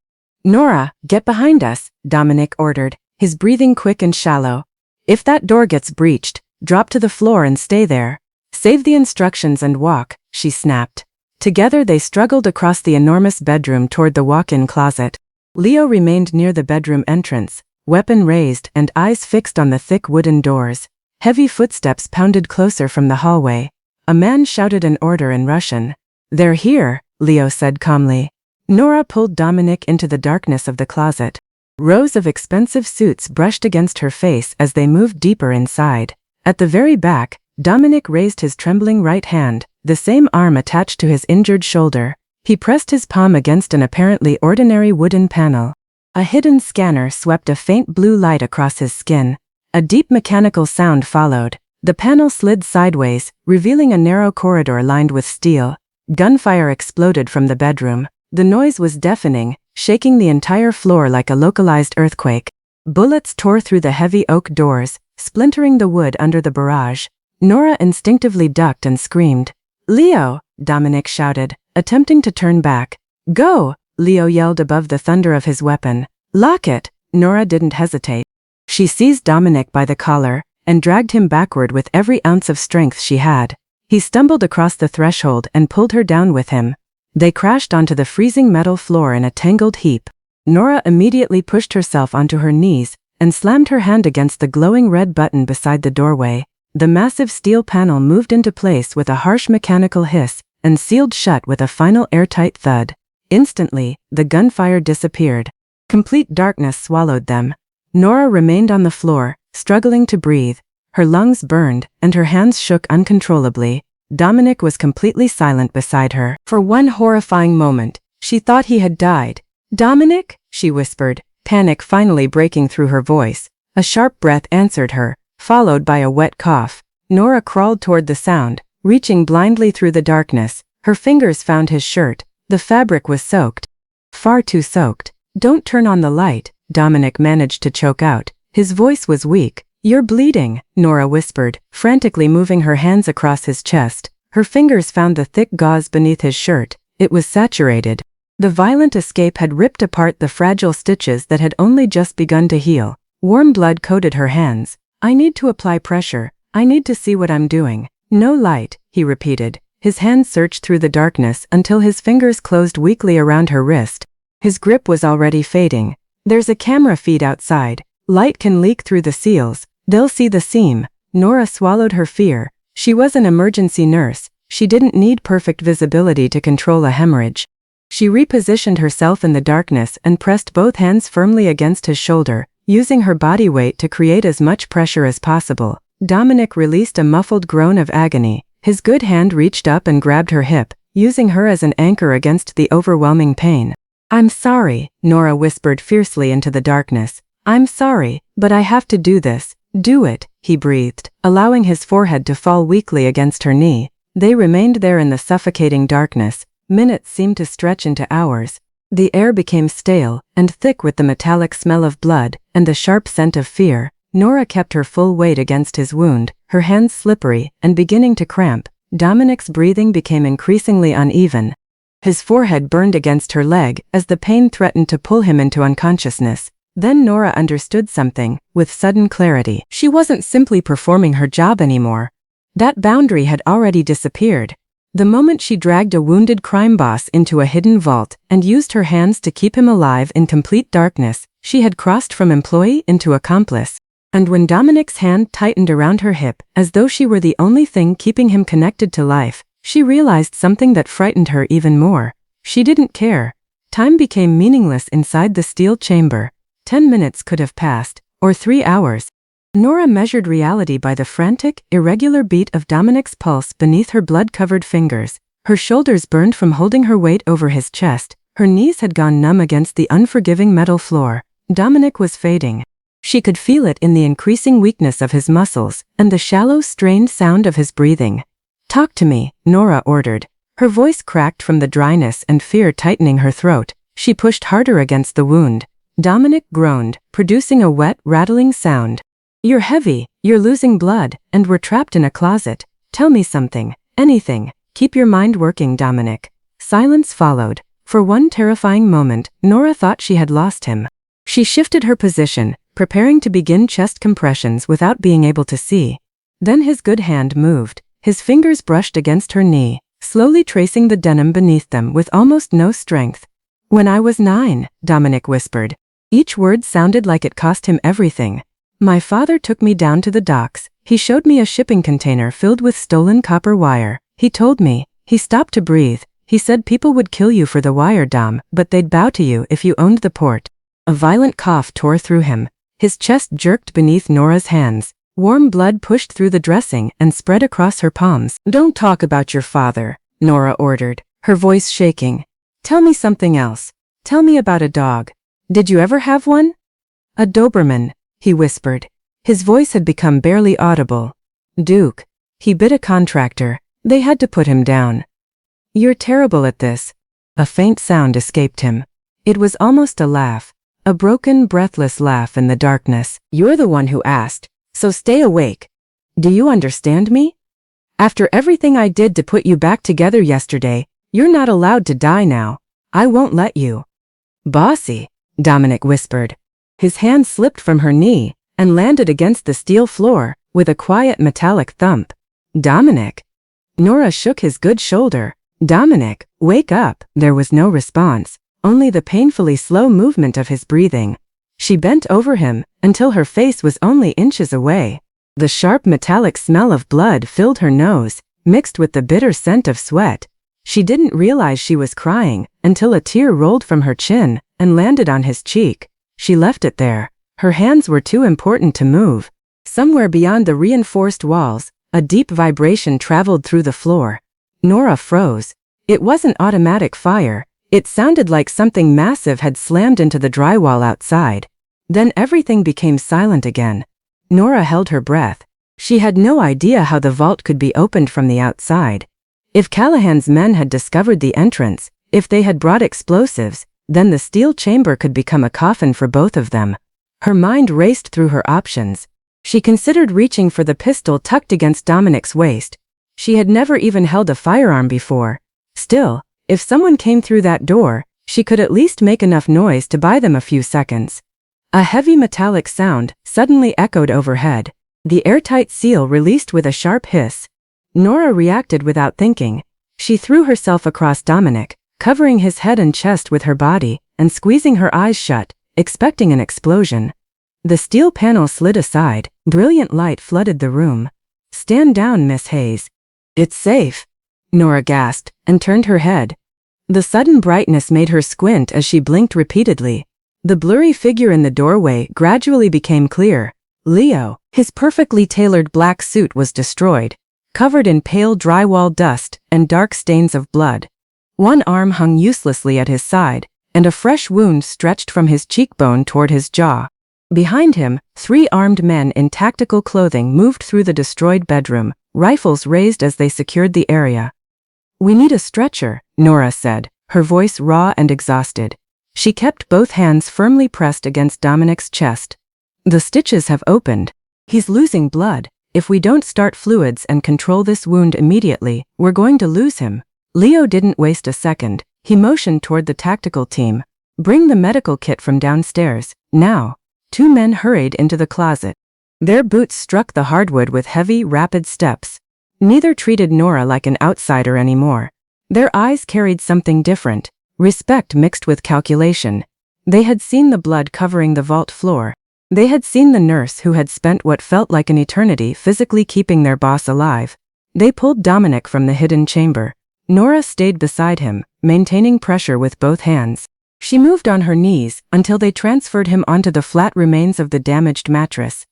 "Nora, get behind us," Dominic ordered, his breathing quick and shallow. "If that door gets breached, drop to the floor and stay there. Save the instructions and walk," she snapped. Together they struggled across the enormous bedroom toward the walk-in closet. Leo remained near the bedroom entrance, weapon raised and eyes fixed on the thick wooden doors. Heavy footsteps pounded closer from the hallway. A man shouted an order in Russian. "They're here," Leo said calmly. Nora pulled Dominic into the darkness of the closet. Rows of expensive suits brushed against her face as they moved deeper inside. At the very back, Dominic raised his trembling right hand, the same arm attached to his injured shoulder. He pressed his palm against an apparently ordinary wooden panel. A hidden scanner swept a faint blue light across his skin. A deep mechanical sound followed. The panel slid sideways, revealing a narrow corridor lined with steel. Gunfire exploded from the bedroom. The noise was deafening, shaking the entire floor like a localized earthquake. Bullets tore through the heavy oak doors, splintering the wood under the barrage. Nora instinctively ducked and screamed. "Leo!" Dominic shouted, attempting to turn back. "Go!" Leo yelled above the thunder of his weapon. "Lock it!" Nora didn't hesitate. She seized Dominic by the collar and dragged him backward with every ounce of strength she had. He stumbled across the threshold and pulled her down with him. They crashed onto the freezing metal floor in a tangled heap. Nora immediately pushed herself onto her knees and slammed her hand against the glowing red button beside the doorway. The massive steel panel moved into place with a harsh mechanical hiss and sealed shut with a final airtight thud. Instantly, the gunfire disappeared. Complete darkness swallowed them. Nora remained on the floor, struggling to breathe. Her lungs burned, and her hands shook uncontrollably. Dominic was completely silent beside her. For one horrifying moment, she thought he had died. "Dominic?" she whispered, panic finally breaking through her voice. A sharp breath answered her, followed by a wet cough. Nora crawled toward the sound, reaching blindly through the darkness. Her fingers found his shirt. The fabric was soaked. Far too soaked. "Don't turn on the light," Dominic managed to choke out. His voice was weak. "You're bleeding," Nora whispered, frantically moving her hands across his chest. Her fingers found the thick gauze beneath his shirt. It was saturated. The violent escape had ripped apart the fragile stitches that had only just begun to heal. Warm blood coated her hands. "I need to apply pressure. I need to see what I'm doing." "No light," he repeated. His hands searched through the darkness until his fingers closed weakly around her wrist. His grip was already fading. "There's a camera feed outside. Light can leak through the seals. They'll see the seam." Nora swallowed her fear. She was an emergency nurse. She didn't need perfect visibility to control a hemorrhage. She repositioned herself in the darkness and pressed both hands firmly against his shoulder, using her body weight to create as much pressure as possible. Dominic released a muffled groan of agony. His good hand reached up and grabbed her hip, using her as an anchor against the overwhelming pain. "I'm sorry," Nora whispered fiercely into the darkness. "I'm sorry, but I have to do this." "Do it," he breathed, allowing his forehead to fall weakly against her knee. They remained there in the suffocating darkness. Minutes seemed to stretch into hours. The air became stale and thick with the metallic smell of blood and the sharp scent of fear. Nora kept her full weight against his wound, her hands slippery and beginning to cramp. Dominic's breathing became increasingly uneven. His forehead burned against her leg as the pain threatened to pull him into unconsciousness. Then Nora understood something, with sudden clarity. She wasn't simply performing her job anymore. That boundary had already disappeared. The moment she dragged a wounded crime boss into a hidden vault and used her hands to keep him alive in complete darkness, she had crossed from employee into accomplice. And when Dominic's hand tightened around her hip, as though she were the only thing keeping him connected to life, she realized something that frightened her even more. She didn't care. Time became meaningless inside the steel chamber. 10 minutes could have passed, or 3 hours. Nora measured reality by the frantic, irregular beat of Dominic's pulse beneath her blood-covered fingers. Her shoulders burned from holding her weight over his chest. Her knees had gone numb against the unforgiving metal floor. Dominic was fading. She could feel it in the increasing weakness of his muscles and the shallow, strained sound of his breathing. "Talk to me," Nora ordered. Her voice cracked from the dryness and fear tightening her throat. She pushed harder against the wound. Dominic groaned, producing a wet, rattling sound. "You're heavy, you're losing blood, and we're trapped in a closet. Tell me something, anything. Keep your mind working, Dominic." Silence followed. For one terrifying moment, Nora thought she had lost him. She shifted her position, preparing to begin chest compressions without being able to see. Then his good hand moved. His fingers brushed against her knee, slowly tracing the denim beneath them with almost no strength. "When I was 9, Dominic whispered. Each word sounded like it cost him everything. "My father took me down to the docks. He showed me a shipping container filled with stolen copper wire. He told me." He stopped to breathe. "He said people would kill you for the wire, Dom, but they'd bow to you if you owned the port." A violent cough tore through him. His chest jerked beneath Nora's hands. Warm blood pushed through the dressing and spread across her palms. "Don't talk about your father," Nora ordered, her voice shaking. "Tell me something else. Tell me about a dog. Did you ever have one?" "A Doberman," he whispered. His voice had become barely audible. "Duke." He bit a contractor. They had to put him down. "You're terrible at this." A faint sound escaped him. It was almost a laugh. A broken, breathless laugh in the darkness. "You're the one who asked, so stay awake. Do you understand me? After everything I did to put you back together yesterday, you're not allowed to die now. I won't let you." "Bossy," Dominic whispered. His hand slipped from her knee and landed against the steel floor with a quiet metallic thump. "Dominic." Nora shook his good shoulder. "Dominic, wake up." There was no response, only the painfully slow movement of his breathing. She bent over him until her face was only inches away. The sharp metallic smell of blood filled her nose, mixed with the bitter scent of sweat. She didn't realize she was crying until a tear rolled from her chin and landed on his cheek. She left it there. Her hands were too important to move. Somewhere beyond the reinforced walls, a deep vibration traveled through the floor. Nora froze. It wasn't automatic fire. It sounded like something massive had slammed into the drywall outside. Then everything became silent again. Nora held her breath. She had no idea how the vault could be opened from the outside. If Callahan's men had discovered the entrance, if they had brought explosives, then the steel chamber could become a coffin for both of them. Her mind raced through her options. She considered reaching for the pistol tucked against Dominic's waist. She had never even held a firearm before. Still, if someone came through that door, she could at least make enough noise to buy them a few seconds. A heavy metallic sound suddenly echoed overhead. The airtight seal released with a sharp hiss. Nora reacted without thinking. She threw herself across Dominic, covering his head and chest with her body, and squeezing her eyes shut, expecting an explosion. The steel panel slid aside. Brilliant light flooded the room. "Stand down, Miss Hayes." "It's safe," Nora gasped, and turned her head. The sudden brightness made her squint as she blinked repeatedly. The blurry figure in the doorway gradually became clear. Leo. His perfectly tailored black suit was destroyed, covered in pale drywall dust and dark stains of blood. One arm hung uselessly at his side, and a fresh wound stretched from his cheekbone toward his jaw. Behind him, 3 armed men in tactical clothing moved through the destroyed bedroom, rifles raised as they secured the area. "We need a stretcher," Nora said, her voice raw and exhausted. She kept both hands firmly pressed against Dominic's chest. "The stitches have opened. He's losing blood. If we don't start fluids and control this wound immediately, we're going to lose him." Leo didn't waste a second. He motioned toward the tactical team. "Bring the medical kit from downstairs, now." 2 men hurried into the closet. Their boots struck the hardwood with heavy, rapid steps. Neither treated Nora like an outsider anymore. Their eyes carried something different, respect mixed with calculation. They had seen the blood covering the vault floor. They had seen the nurse who had spent what felt like an eternity physically keeping their boss alive. They pulled Dominic from the hidden chamber. Nora stayed beside him, maintaining pressure with both hands. She moved on her knees until they transferred him onto the flat remains of the damaged mattress.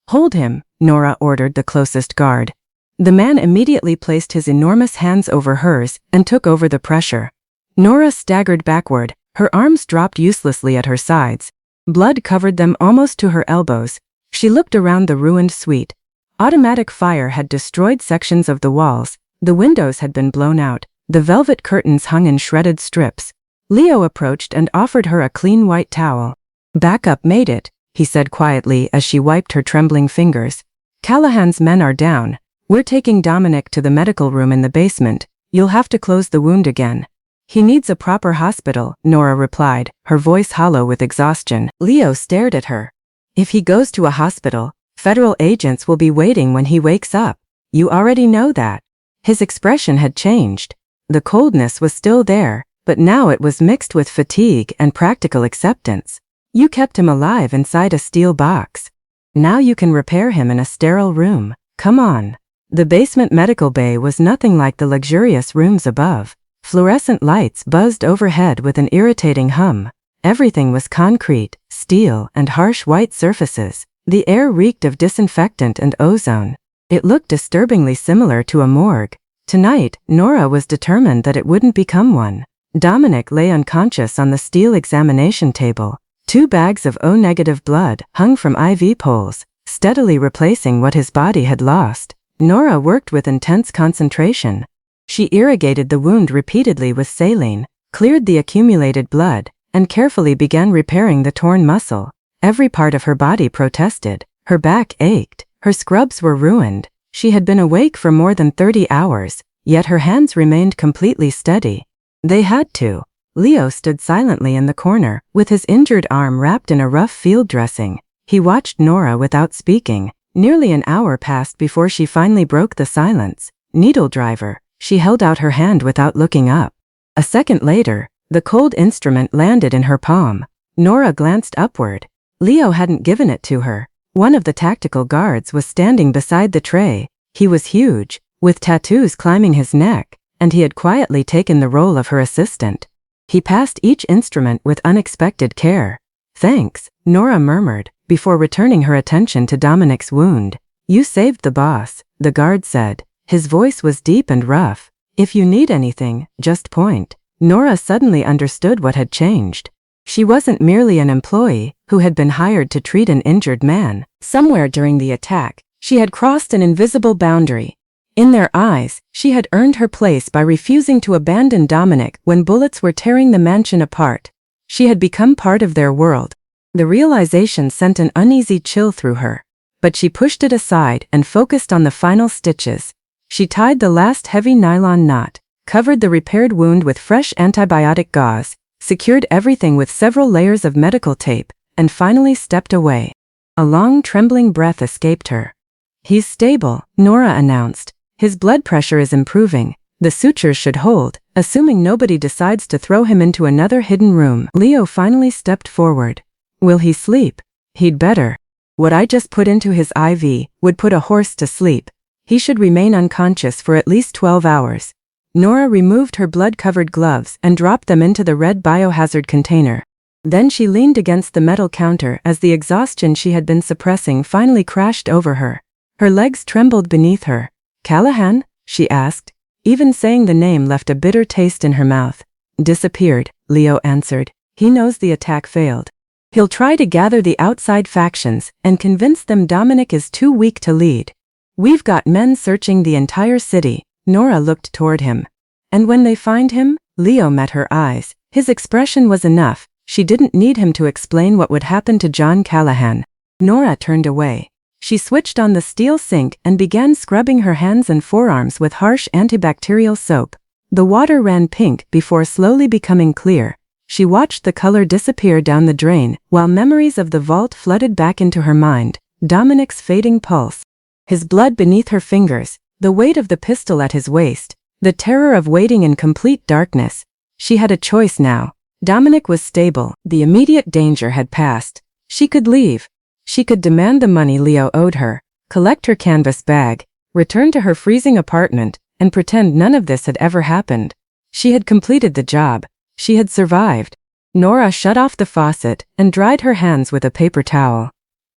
"Hold him," Nora ordered the closest guard. The man immediately placed his enormous hands over hers and took over the pressure. Nora staggered backward, her arms dropped uselessly at her sides. Blood covered them almost to her elbows. She looked around the ruined suite. Automatic fire had destroyed sections of the walls. The windows had been blown out. The velvet curtains hung in shredded strips. Leo approached and offered her a clean white towel. "Backup made it," he said quietly as she wiped her trembling fingers. "Callahan's men are down. We're taking Dominic to the medical room in the basement. You'll have to close the wound again." "He needs a proper hospital," Nora replied, her voice hollow with exhaustion. Leo stared at her. "If he goes to a hospital, federal agents will be waiting when he wakes up. You already know that." His expression had changed. The coldness was still there, but now it was mixed with fatigue and practical acceptance. "You kept him alive inside a steel box. Now you can repair him in a sterile room. Come on." The basement medical bay was nothing like the luxurious rooms above. Fluorescent lights buzzed overhead with an irritating hum. Everything was concrete, steel, and harsh white surfaces. The air reeked of disinfectant and ozone. It looked disturbingly similar to a morgue. Tonight, Nora was determined that it wouldn't become one. Dominic lay unconscious on the steel examination table. 2 bags of O-negative blood hung from IV poles, steadily replacing what his body had lost. Nora worked with intense concentration. She irrigated the wound repeatedly with saline, cleared the accumulated blood, and carefully began repairing the torn muscle. Every part of her body protested. Her back ached. Her scrubs were ruined. She had been awake for more than 30 hours, yet her hands remained completely steady. They had to. Leo stood silently in the corner, with his injured arm wrapped in a rough field dressing. He watched Nora without speaking. Nearly an hour passed before she finally broke the silence. "Needle driver." She held out her hand without looking up. A second later, the cold instrument landed in her palm. Nora glanced upward. Leo hadn't given it to her. One of the tactical guards was standing beside the tray. He was huge, with tattoos climbing his neck, and he had quietly taken the role of her assistant. He passed each instrument with unexpected care. "Thanks," Nora murmured, before returning her attention to Dominic's wound. "You saved the boss," the guard said. His voice was deep and rough. "If you need anything, just point." Nora suddenly understood what had changed. She wasn't merely an employee who had been hired to treat an injured man. Somewhere during the attack, she had crossed an invisible boundary. In their eyes, she had earned her place by refusing to abandon Dominic when bullets were tearing the mansion apart. She had become part of their world. The realization sent an uneasy chill through her, but she pushed it aside and focused on the final stitches. She tied the last heavy nylon knot, covered the repaired wound with fresh antibiotic gauze, secured everything with several layers of medical tape, and finally stepped away. A long, trembling breath escaped her. "He's stable," Nora announced. "His blood pressure is improving. The sutures should hold, assuming nobody decides to throw him into another hidden room." Leo finally stepped forward. "Will he sleep?" "He'd better. What I just put into his IV would put a horse to sleep. He should remain unconscious for at least 12 hours. Nora removed her blood-covered gloves and dropped them into the red biohazard container. Then she leaned against the metal counter as the exhaustion she had been suppressing finally crashed over her. Her legs trembled beneath her. "Callahan?" she asked. Even saying the name left a bitter taste in her mouth. "Disappeared," Leo answered. "He knows the attack failed. He'll try to gather the outside factions and convince them Dominic is too weak to lead. We've got men searching the entire city." Nora looked toward him. "And when they find him?" Leo met her eyes. His expression was enough. She didn't need him to explain what would happen to John Callahan. Nora turned away. She switched on the steel sink and began scrubbing her hands and forearms with harsh antibacterial soap. The water ran pink before slowly becoming clear. She watched the color disappear down the drain while memories of the vault flooded back into her mind. Dominic's fading pulse, his blood beneath her fingers, the weight of the pistol at his waist, the terror of waiting in complete darkness. She had a choice now. Dominic was stable. The immediate danger had passed. She could leave. She could demand the money Leo owed her, collect her canvas bag, return to her freezing apartment, and pretend none of this had ever happened. She had completed the job. She had survived. Nora shut off the faucet and dried her hands with a paper towel.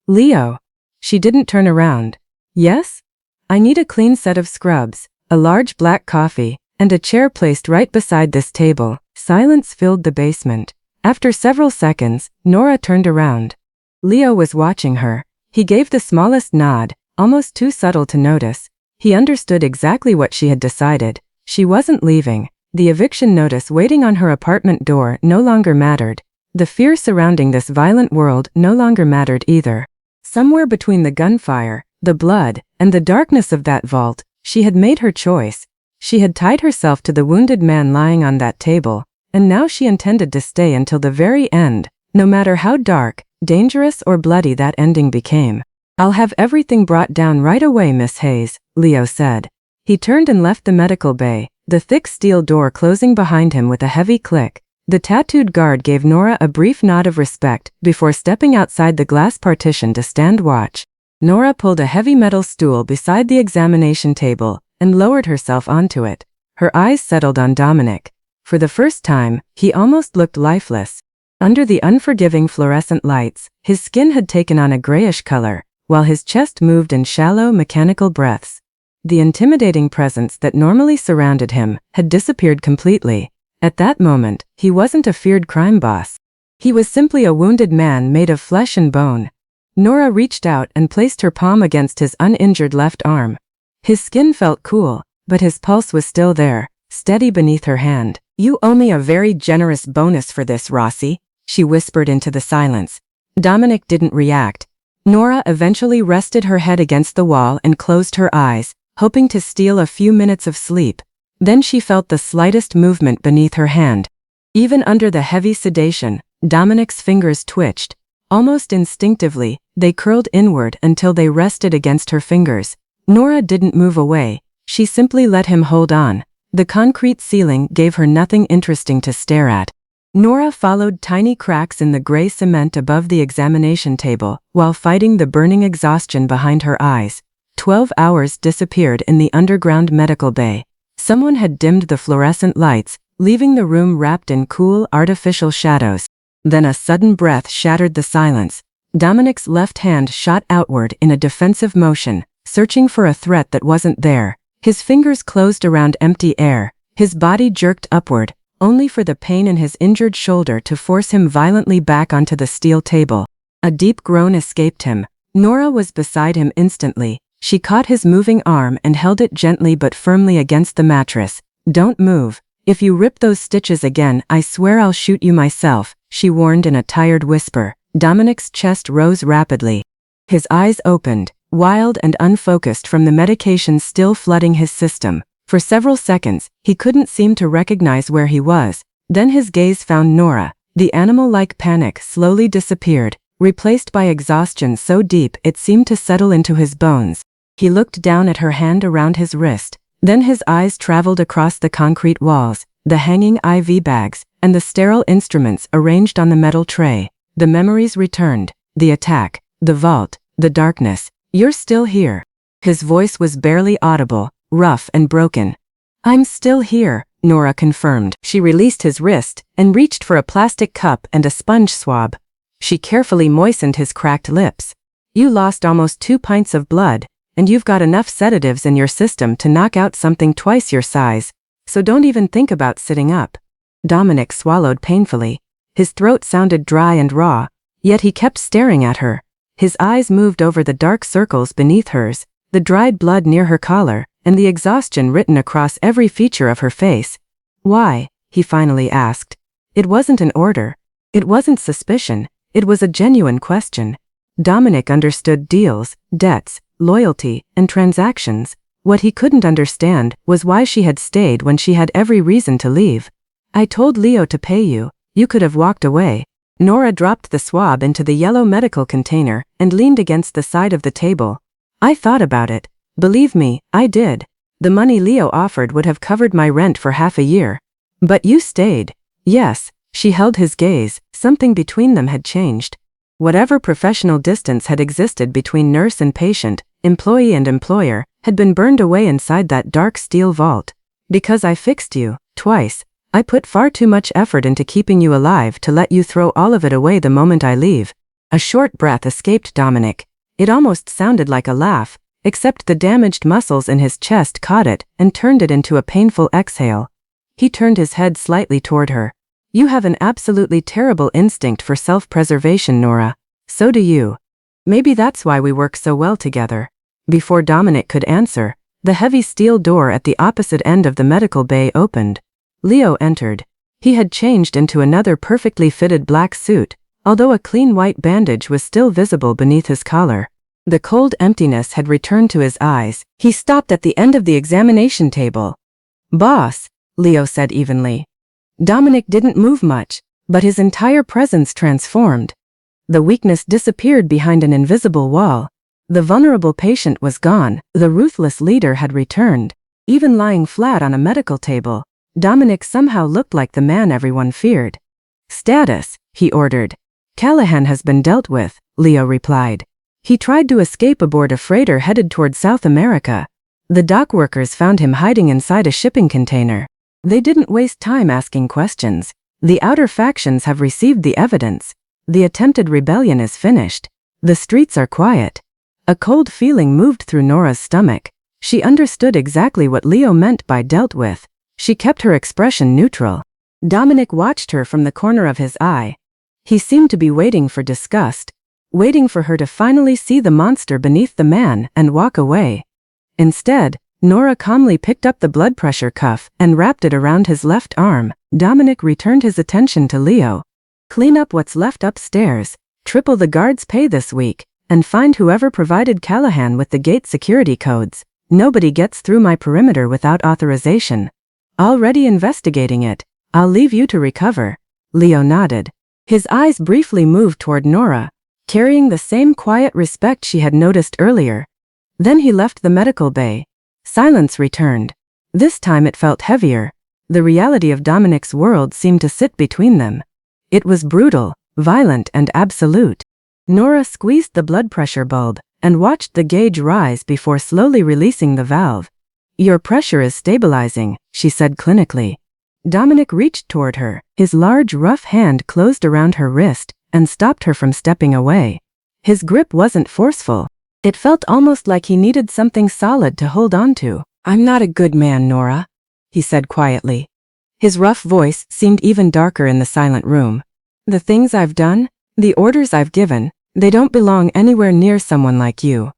"Leo." She didn't turn around. "Yes?" "I need a clean set of scrubs, a large black coffee, and a chair placed right beside this table." Silence filled the basement. After several seconds, Nora turned around. Leo was watching her. He gave the smallest nod, almost too subtle to notice. He understood exactly what she had decided. She wasn't leaving. The eviction notice waiting on her apartment door no longer mattered. The fear surrounding this violent world no longer mattered either. Somewhere between the gunfire, the blood, and the darkness of that vault, she had made her choice. She had tied herself to the wounded man lying on that table, and now she intended to stay until the very end, no matter how dark, dangerous, or bloody that ending became. "I'll have everything brought down right away, Miss Hayes," Leo said. He turned and left the medical bay, the thick steel door closing behind him with a heavy click. The tattooed guard gave Nora a brief nod of respect before stepping outside the glass partition to stand watch. Nora pulled a heavy metal stool beside the examination table and lowered herself onto it. Her eyes settled on Dominic. For the first time, he almost looked lifeless. Under the unforgiving fluorescent lights, his skin had taken on a grayish color, while his chest moved in shallow, mechanical breaths. The intimidating presence that normally surrounded him had disappeared completely. At that moment, he wasn't a feared crime boss. He was simply a wounded man made of flesh and bone. Nora reached out and placed her palm against his uninjured left arm. His skin felt cool, but his pulse was still there, steady beneath her hand. "You owe me a very generous bonus for this, Rossi," she whispered into the silence. Dominic didn't react. Nora eventually rested her head against the wall and closed her eyes, hoping to steal a few minutes of sleep. Then she felt the slightest movement beneath her hand. Even under the heavy sedation, Dominic's fingers twitched. Almost instinctively, they curled inward until they rested against her fingers. Nora didn't move away. She simply let him hold on. The concrete ceiling gave her nothing interesting to stare at. Nora followed tiny cracks in the gray cement above the examination table while fighting the burning exhaustion behind her eyes. 12 hours disappeared in the underground medical bay. Someone had dimmed the fluorescent lights, leaving the room wrapped in cool, artificial shadows. Then a sudden breath shattered the silence. Dominic's left hand shot outward in a defensive motion, searching for a threat that wasn't there. His fingers closed around empty air. His body jerked upward, only for the pain in his injured shoulder to force him violently back onto the steel table. A deep groan escaped him. Nora was beside him instantly. She caught his moving arm and held it gently but firmly against the mattress. "Don't move. If you rip those stitches again, I swear I'll shoot you myself," she warned in a tired whisper. Dominic's chest rose rapidly. His eyes opened, wild and unfocused from the medication still flooding his system. For several seconds, he couldn't seem to recognize where he was. Then his gaze found Nora. The animal-like panic slowly disappeared, replaced by exhaustion so deep it seemed to settle into his bones. He looked down at her hand around his wrist. Then his eyes traveled across the concrete walls, the hanging IV bags, and the sterile instruments arranged on the metal tray. The memories returned. The attack, the vault, the darkness. "You're still here." His voice was barely audible, rough and broken. "I'm still here," Nora confirmed. She released his wrist and reached for a plastic cup and a sponge swab. She carefully moistened his cracked lips. "You lost almost 2 pints of blood, and you've got enough sedatives in your system to knock out something twice your size, so don't even think about sitting up." Dominic swallowed painfully. His throat sounded dry and raw, yet he kept staring at her. His eyes moved over the dark circles beneath hers, the dried blood near her collar, and the exhaustion written across every feature of her face. "Why?" he finally asked. It wasn't an order. It wasn't suspicion. It was a genuine question. Dominic understood deals, debts, loyalty, and transactions. What he couldn't understand was why she had stayed when she had every reason to leave. "I told Leo to pay you. You could have walked away." Nora dropped the swab into the yellow medical container and leaned against the side of the table. "I thought about it. Believe me, I did. The money Leo offered would have covered my rent for half a year. But you stayed." "Yes." She held his gaze. Something between them had changed. Whatever professional distance had existed between nurse and patient, employee and employer, had been burned away inside that dark steel vault. "Because I fixed you, twice. I put far too much effort into keeping you alive to let you throw all of it away the moment I leave." A short breath escaped Dominic. It almost sounded like a laugh, except the damaged muscles in his chest caught it and turned it into a painful exhale. He turned his head slightly toward her. "You have an absolutely terrible instinct for self-preservation, Nora. So do you. Maybe that's why we work so well together." Before Dominic could answer, the heavy steel door at the opposite end of the medical bay opened. Leo entered. He had changed into another perfectly fitted black suit, although a clean white bandage was still visible beneath his collar. The cold emptiness had returned to his eyes. He stopped at the end of the examination table. "Boss," Leo said evenly. Dominic didn't move much, but his entire presence transformed. The weakness disappeared behind an invisible wall. The vulnerable patient was gone. The ruthless leader had returned. Even lying flat on a medical table, Dominic somehow looked like the man everyone feared. "Status," he ordered. "Callahan has been dealt with," Leo replied. "He tried to escape aboard a freighter headed toward South America. The dock workers found him hiding inside a shipping container. They didn't waste time asking questions. The outer factions have received the evidence. The attempted rebellion is finished. The streets are quiet." A cold feeling moved through Nora's stomach. She understood exactly what Leo meant by dealt with. She kept her expression neutral. Dominic watched her from the corner of his eye. He seemed to be waiting for disgust, waiting for her to finally see the monster beneath the man and walk away. Instead, Nora calmly picked up the blood pressure cuff and wrapped it around his left arm. Dominic returned his attention to Leo. "Clean up what's left upstairs, triple the guards' pay this week, and find whoever provided Callahan with the gate security codes. Nobody gets through my perimeter without authorization." "Already investigating it. I'll leave you to recover." Leo nodded. His eyes briefly moved toward Nora, carrying the same quiet respect she had noticed earlier. Then he left the medical bay. Silence returned. This time it felt heavier. The reality of Dominic's world seemed to sit between them. It was brutal, violent, and absolute. Nora squeezed the blood pressure bulb and watched the gauge rise before slowly releasing the valve. "Your pressure is stabilizing," she said clinically. Dominic reached toward her. His large, rough hand closed around her wrist and stopped her from stepping away. His grip wasn't forceful. It felt almost like he needed something solid to hold on to. "I'm not a good man, Nora," he said quietly. His rough voice seemed even darker in the silent room. "The things I've done, the orders I've given, they don't belong anywhere near someone like you."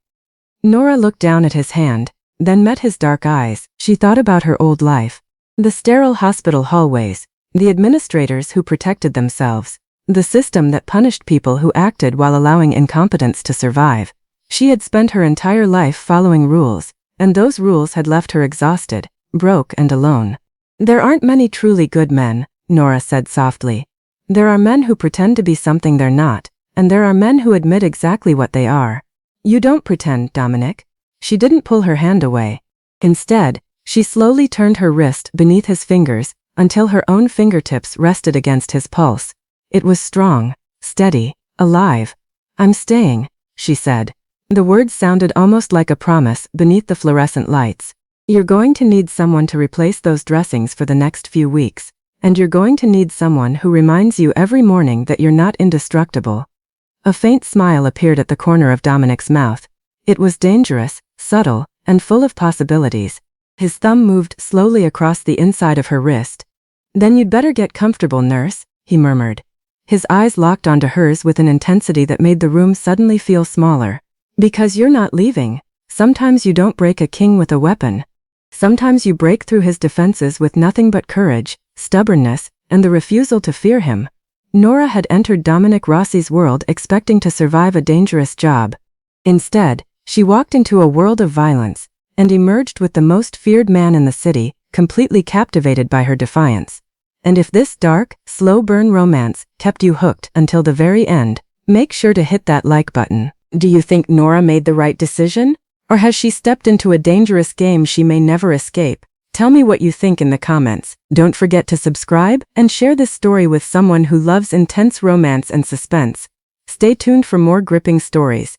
Nora looked down at his hand, then met his dark eyes. She thought about her old life. The sterile hospital hallways, the administrators who protected themselves, the system that punished people who acted while allowing incompetence to survive. She had spent her entire life following rules, and those rules had left her exhausted, broke, and alone. "There aren't many truly good men," Nora said softly. "There are men who pretend to be something they're not, and there are men who admit exactly what they are. You don't pretend, Dominic." She didn't pull her hand away. Instead, she slowly turned her wrist beneath his fingers until her own fingertips rested against his pulse. It was strong, steady, alive. "I'm staying," she said. The words sounded almost like a promise beneath the fluorescent lights. "You're going to need someone to replace those dressings for the next few weeks, and you're going to need someone who reminds you every morning that you're not indestructible." A faint smile appeared at the corner of Dominic's mouth. It was dangerous, subtle, and full of possibilities. His thumb moved slowly across the inside of her wrist. "Then you'd better get comfortable, nurse," he murmured. His eyes locked onto hers with an intensity that made the room suddenly feel smaller. "Because you're not leaving. Sometimes you don't break a king with a weapon. Sometimes you break through his defenses with nothing but courage, stubbornness, and the refusal to fear him." Nora had entered Dominic Rossi's world expecting to survive a dangerous job. Instead, she walked into a world of violence and emerged with the most feared man in the city, completely captivated by her defiance. And if this dark, slow-burn romance kept you hooked until the very end, make sure to hit that like button. Do you think Nora made the right decision? Or has she stepped into a dangerous game she may never escape? Tell me what you think in the comments. Don't forget to subscribe and share this story with someone who loves intense romance and suspense. Stay tuned for more gripping stories.